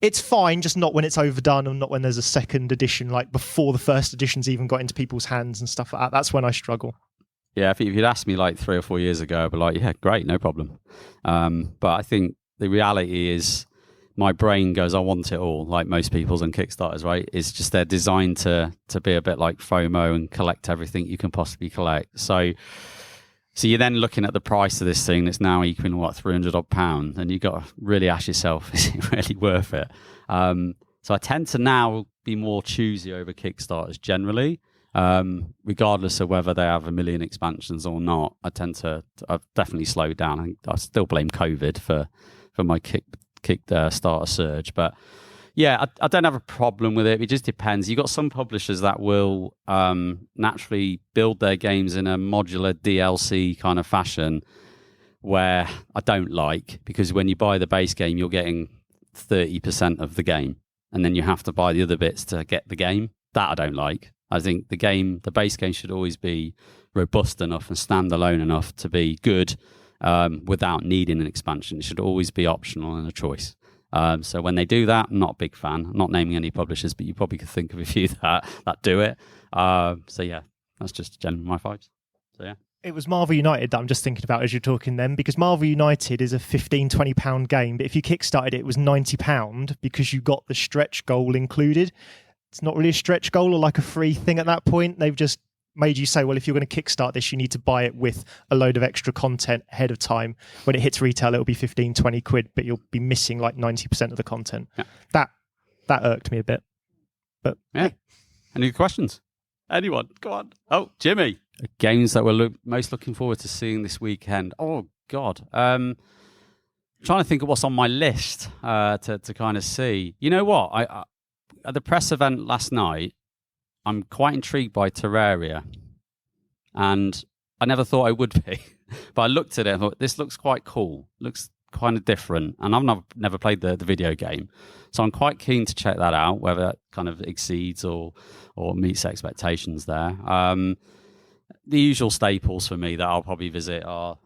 it's fine, just not when it's overdone and not when there's a second edition, like before the first edition's even got into people's hands and stuff like that. That's when I struggle. Yeah, if you'd asked me like 3 or 4 years ago, I'd be like, yeah, great, no problem. But I think the reality is my brain goes, I want it all, like most people's on Kickstarters, right? It's just they're designed to be a bit like FOMO and collect everything you can possibly collect. So you're then looking at the price of this thing that's now equaling, what, £300 and you've got to really ask yourself, is it really worth it? So I tend to now be more choosy over Kickstarters generally. Regardless of whether they have 1 million expansions or not, I've definitely slowed down. I still blame COVID for my Kickstarter surge, but yeah, I don't have a problem with it. It just depends. You've got some publishers that will naturally build their games in a modular DLC kind of fashion, where I don't like, because when you buy the base game, you're getting 30% of the game, and then you have to buy the other bits to get the game. That I don't like. I think the base game should always be robust enough and standalone enough to be good without needing an expansion. It should always be optional and a choice. So when they do that, I'm not a big fan. I'm not naming any publishers, but you probably could think of a few that do it. So yeah, that's just generally my vibes. So yeah. It was Marvel United that I'm just thinking about as you're talking then, because Marvel United is a £15-20 game, but if you kickstarted it was £90 because you got the stretch goal included. It's not really a stretch goal or like a free thing at that point. They've just made you say, well, if you're going to kickstart this, you need to buy it with a load of extra content ahead of time. When it hits retail, it'll be 15-20 quid, but you'll be missing like 90% of the content. Yeah. That irked me a bit. But yeah. Any questions? Anyone? Go on. Oh, Jimmy. Games that we're most looking forward to seeing this weekend. Oh God, trying to think of what's on my list to kind of see. You know what? I at the press event last night, I'm quite intrigued by Terraria, and I never thought I would be, but I looked at it and thought this looks quite cool. Looks kind of different, and I've never played the video game, so I'm quite keen to check that out. Whether that kind of exceeds or meets expectations there. The usual staples for me that I'll probably visit are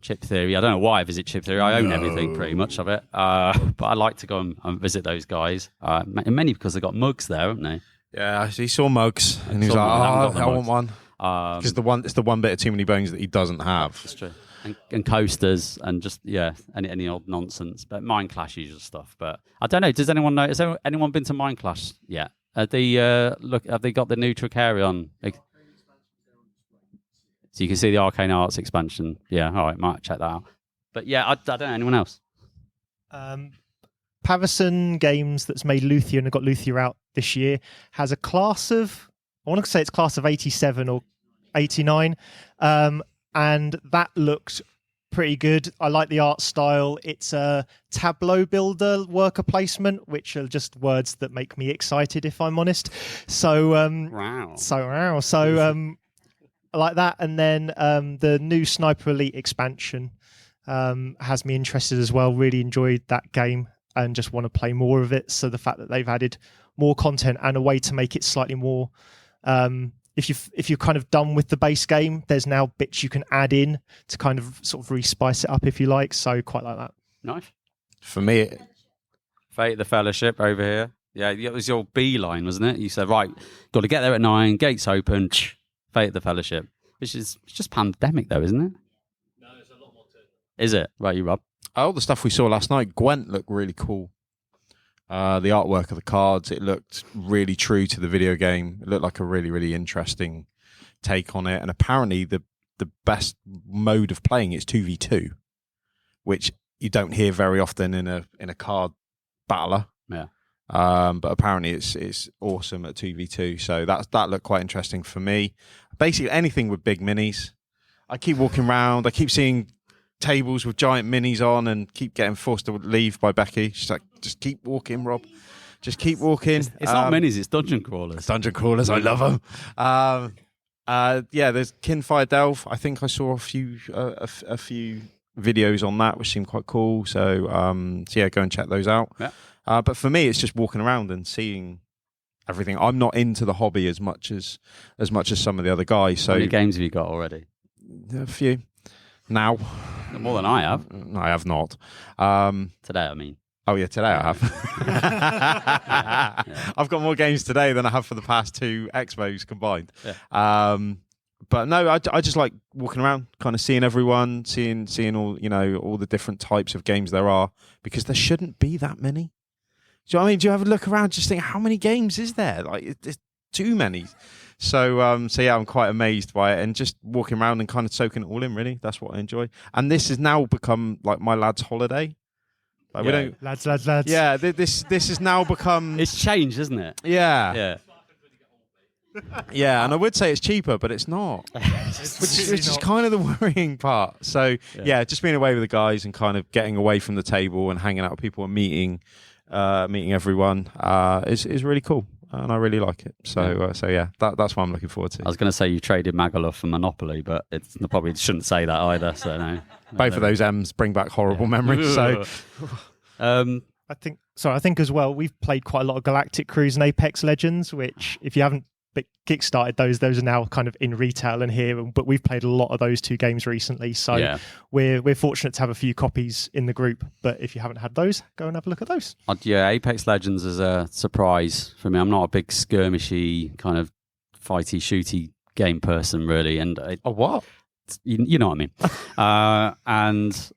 Chip Theory. I don't know why I visit Chip Theory. I own everything pretty much of it. But I like to go and visit those guys. Mainly because they've got mugs there, haven't they? Yeah, he saw mugs and he was like, I want one. Because it's the one bit of Too Many Bones that he doesn't have. That's true. And coasters and just, any old nonsense. But Mindclash usual stuff. But I don't know. Does anyone know? Has anyone been to Mindclash yet? Have they got the new Trickerion? So you can see the Arcane Arts expansion. Yeah, all right, might check that out. But yeah, I don't know. Anyone else? Pavison Games, that's made Luthia and got Luthia out this year, has a class of, I want to say it's class of 87 or 89. And that looked pretty good. I like the art style. It's a tableau builder worker placement, which are just words that make me excited, if I'm honest. So, I like that. And then the new Sniper Elite expansion has me interested as well. Really enjoyed that game and just want to play more of it. So the fact that they've added more content and a way to make it slightly more, if you're kind of done with the base game, there's now bits you can add in to kind of sort of re-spice it up if you like. So quite like that. Nice. For me, Fate the Fellowship over here. Yeah, it was your B line, wasn't it? You said, right, got to get there at 9, gates open, Fate the Fellowship. Which is just pandemic though, isn't it? No, there's a lot more to it. Is it? Right, you Rob? Oh, the stuff we saw last night, Gwent looked really cool. The artwork of the cards, it looked really true to the video game. It looked like a really, really interesting take on it. And apparently the best mode of playing is 2v2, which you don't hear very often in a card battler. Yeah. But apparently it's awesome at 2v2. So that looked quite interesting for me. Basically anything with big minis. I keep walking around. I keep seeing tables with giant minis on and keep getting forced to leave by Becky. She's like, just keep walking, Rob. Just keep walking. It's not minis, it's dungeon crawlers. Dungeon crawlers, I love them. There's Kinfire Delve. I think I saw a few videos on that, which seemed quite cool. So go and check those out. Yeah. But for me, it's just walking around and seeing everything. I'm not into the hobby as much as some of the other guys. So how many games have you got already? A few. Now. More than I have. I have not. Today, I mean. Oh yeah, today I have. I've got more games today than I have for the past 2 expos combined. Yeah. But no, I just like walking around, kind of seeing everyone, seeing all all the different types of games there are, because there shouldn't be that many. Do you know what I mean? Do you have a look around, just think, how many games is there? Like, there's too many. So yeah, I'm quite amazed by it, and just walking around and kind of soaking it all in. Really, that's what I enjoy. And this has now become like my lads' holiday. Like, we don't lads. Yeah, this has now become. It's changed, isn't it? Yeah. Yeah. Yeah, and I would say it's cheaper, but it's not. which is kind of the worrying part. So yeah, just being away with the guys and kind of getting away from the table and hanging out with people and meeting everyone is really cool, and I really like it. So that's what I'm looking forward to. I was going to say you traded Magaluf for Monopoly, but I probably shouldn't say that either. So no. Both of those M's bring back horrible memories. So I think as well, we've played quite a lot of Galactic Cruise and Apex Legends, which if you haven't kickstarted those are now kind of in retail and here, but we've played a lot of those 2 games recently, so we're fortunate to have a few copies in the group. But if you haven't had those, go and have a look at those. Apex Legends is a surprise for me. I'm not a big skirmishy kind of fighty shooty game person really, and what you know what I mean. And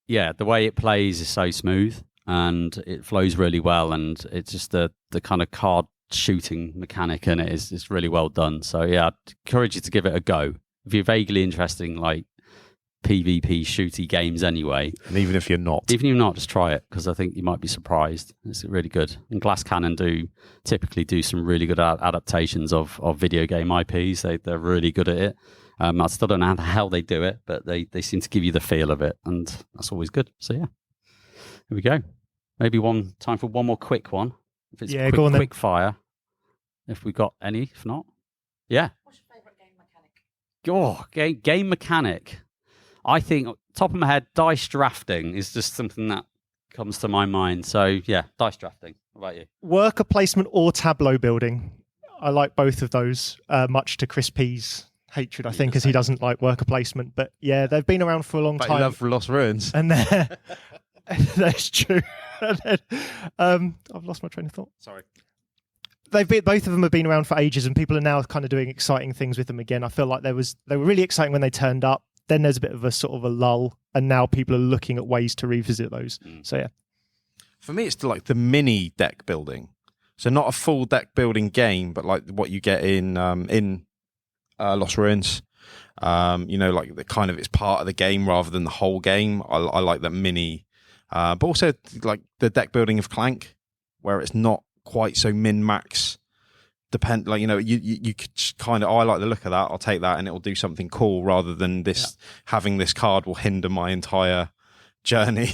yeah, the way it plays is so smooth and it flows really well, and it's just the kind of card shooting mechanic in it is really well done. So yeah, I'd encourage you to give it a go if you're vaguely interested in like PvP shooty games anyway. And even if you're not, just try it, because I think you might be surprised. It's really good. And Glass Cannon typically do some really good adaptations of video game IPs. They're really good at it. I still don't know how the hell they do it, but they seem to give you the feel of it, and that's always good. So yeah, here we go. Maybe time for one more quick one. If it's go on then. quick fire. If we got any, if not, yeah. What's your favourite game mechanic? Game mechanic. I think top of my head, dice drafting is just something that comes to my mind. So yeah, dice drafting. What about you? Worker placement or tableau building. I like both of those, much to Chris P's hatred, I think, because he doesn't like worker placement. But yeah, they've been around for a long But time. you love Lost Ruins. And that's true. And then, I've lost my train of thought. Sorry. Both of them have been around for ages, and people are now kind of doing exciting things with them again. I feel like they were really exciting when they turned up. Then there's a bit of a sort of a lull, and now people are looking at ways to revisit those. So yeah. For me, it's like the mini deck building. So not a full deck building game, but like what you get in Lost Ruins. Like the kind of it's part of the game rather than the whole game. I like that mini, but also like the deck building of Clank, where it's not quite so min max. You could kind of. I like the look of that. I'll take that, and it will do something cool rather than this having this card will hinder my entire journey.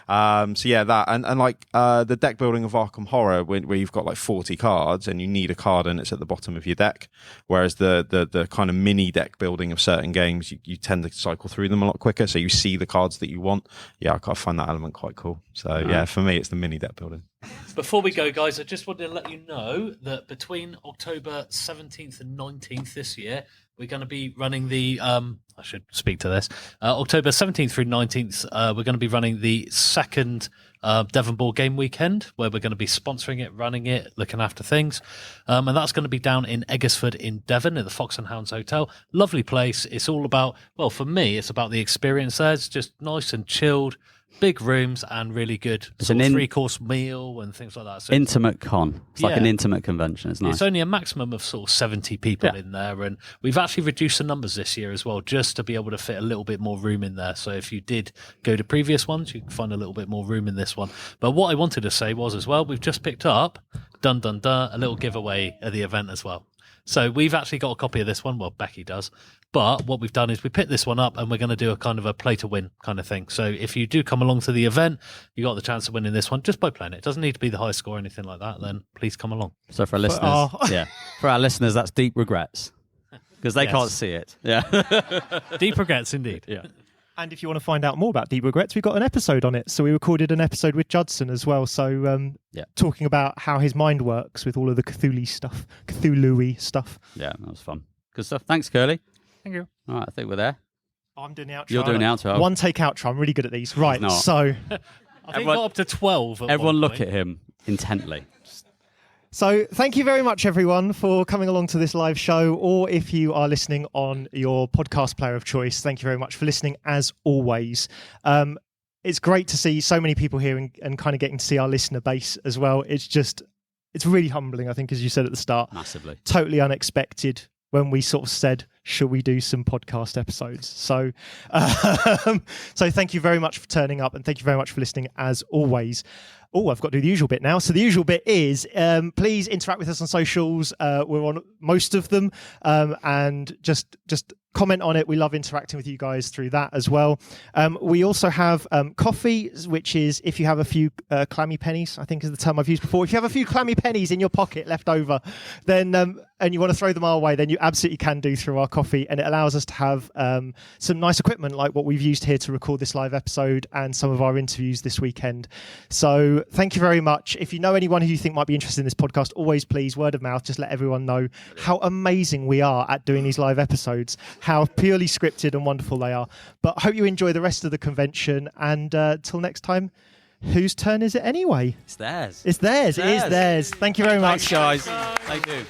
So yeah, that and like the deck building of Arkham Horror, where you've got like 40 cards and you need a card and it's at the bottom of your deck, whereas the kind of mini deck building of certain games, you tend to cycle through them a lot quicker, so you see the cards that you want. Yeah, I find that element quite cool. So yeah, for me it's the mini deck building. Before we go, guys, I just wanted to let you know that between October 17th and 19th this year, we're going to be running the, I should speak to this, October 17th through 19th, we're going to be running the second Devon Board Game Weekend, where we're going to be sponsoring it, running it, looking after things. And that's going to be down in Eggersford in Devon at the Fox and Hounds Hotel. Lovely place. It's all about, well, for me, it's about the experience there. It's just nice and chilled. Big rooms and really good three-course meal and things like that. So intimate con. It's like an intimate convention. It's nice. It's only a maximum of sort of 70 people in there, and we've actually reduced the numbers this year as well, just to be able to fit a little bit more room in there. So if you did go to previous ones, you can find a little bit more room in this one. But what I wanted to say was as well, we've just picked up, a little giveaway at the event as well. So we've actually got a copy of this one. Well, Becky does. But what we've done is we picked this one up and we're going to do a kind of a play to win kind of thing. So if you do come along to the event, you got the chance of winning this one just by playing it. It doesn't need to be the highest score or anything like that. Then please come along. So for our listeners, for our listeners, that's deep regrets because they can't see it. Yeah, deep regrets indeed. Yeah. And if you want to find out more about Deep Regrets, we've got an episode on it. So we recorded an episode with Judson as well. So talking about how his mind works with all of the Cthulhu-y stuff. Yeah, that was fun. Good stuff. Thanks, Kerley. Thank you. All right, I think we're there. I'm doing the outro. You're doing the outro. One take outro. I'm really good at these. Right, so... I think got up to 12. Everyone look at him intently. So thank you very much, everyone, for coming along to this live show, or if you are listening on your podcast player of choice, thank you very much for listening, as always. It's great to see so many people here and kind of getting to see our listener base as well. It's really humbling, I think, as you said at the start. Massively. Totally unexpected when we sort of said, should we do some podcast episodes? So thank you very much for turning up, and thank you very much for listening, as always. Oh, I've got to do the usual bit now. So the usual bit is please interact with us on socials. We're on most of them, and just comment on it. We love interacting with you guys through that as well. We also have coffee, which is if you have a few clammy pennies, I think is the term I've used before. If you have a few clammy pennies in your pocket left over, then and you want to throw them our way, then you absolutely can do through our coffee, and it allows us to have some nice equipment like what we've used here to record this live episode and some of our interviews this weekend. So thank you very much. If you know anyone who you think might be interested in this podcast, always please, word of mouth, just let everyone know how amazing we are at doing these live episodes, how purely scripted and wonderful they are. But I hope you enjoy the rest of the convention, and till next time, whose turn is it anyway? It's theirs. It's theirs. It is theirs. Thank you very much. Thanks, guys. Thank you.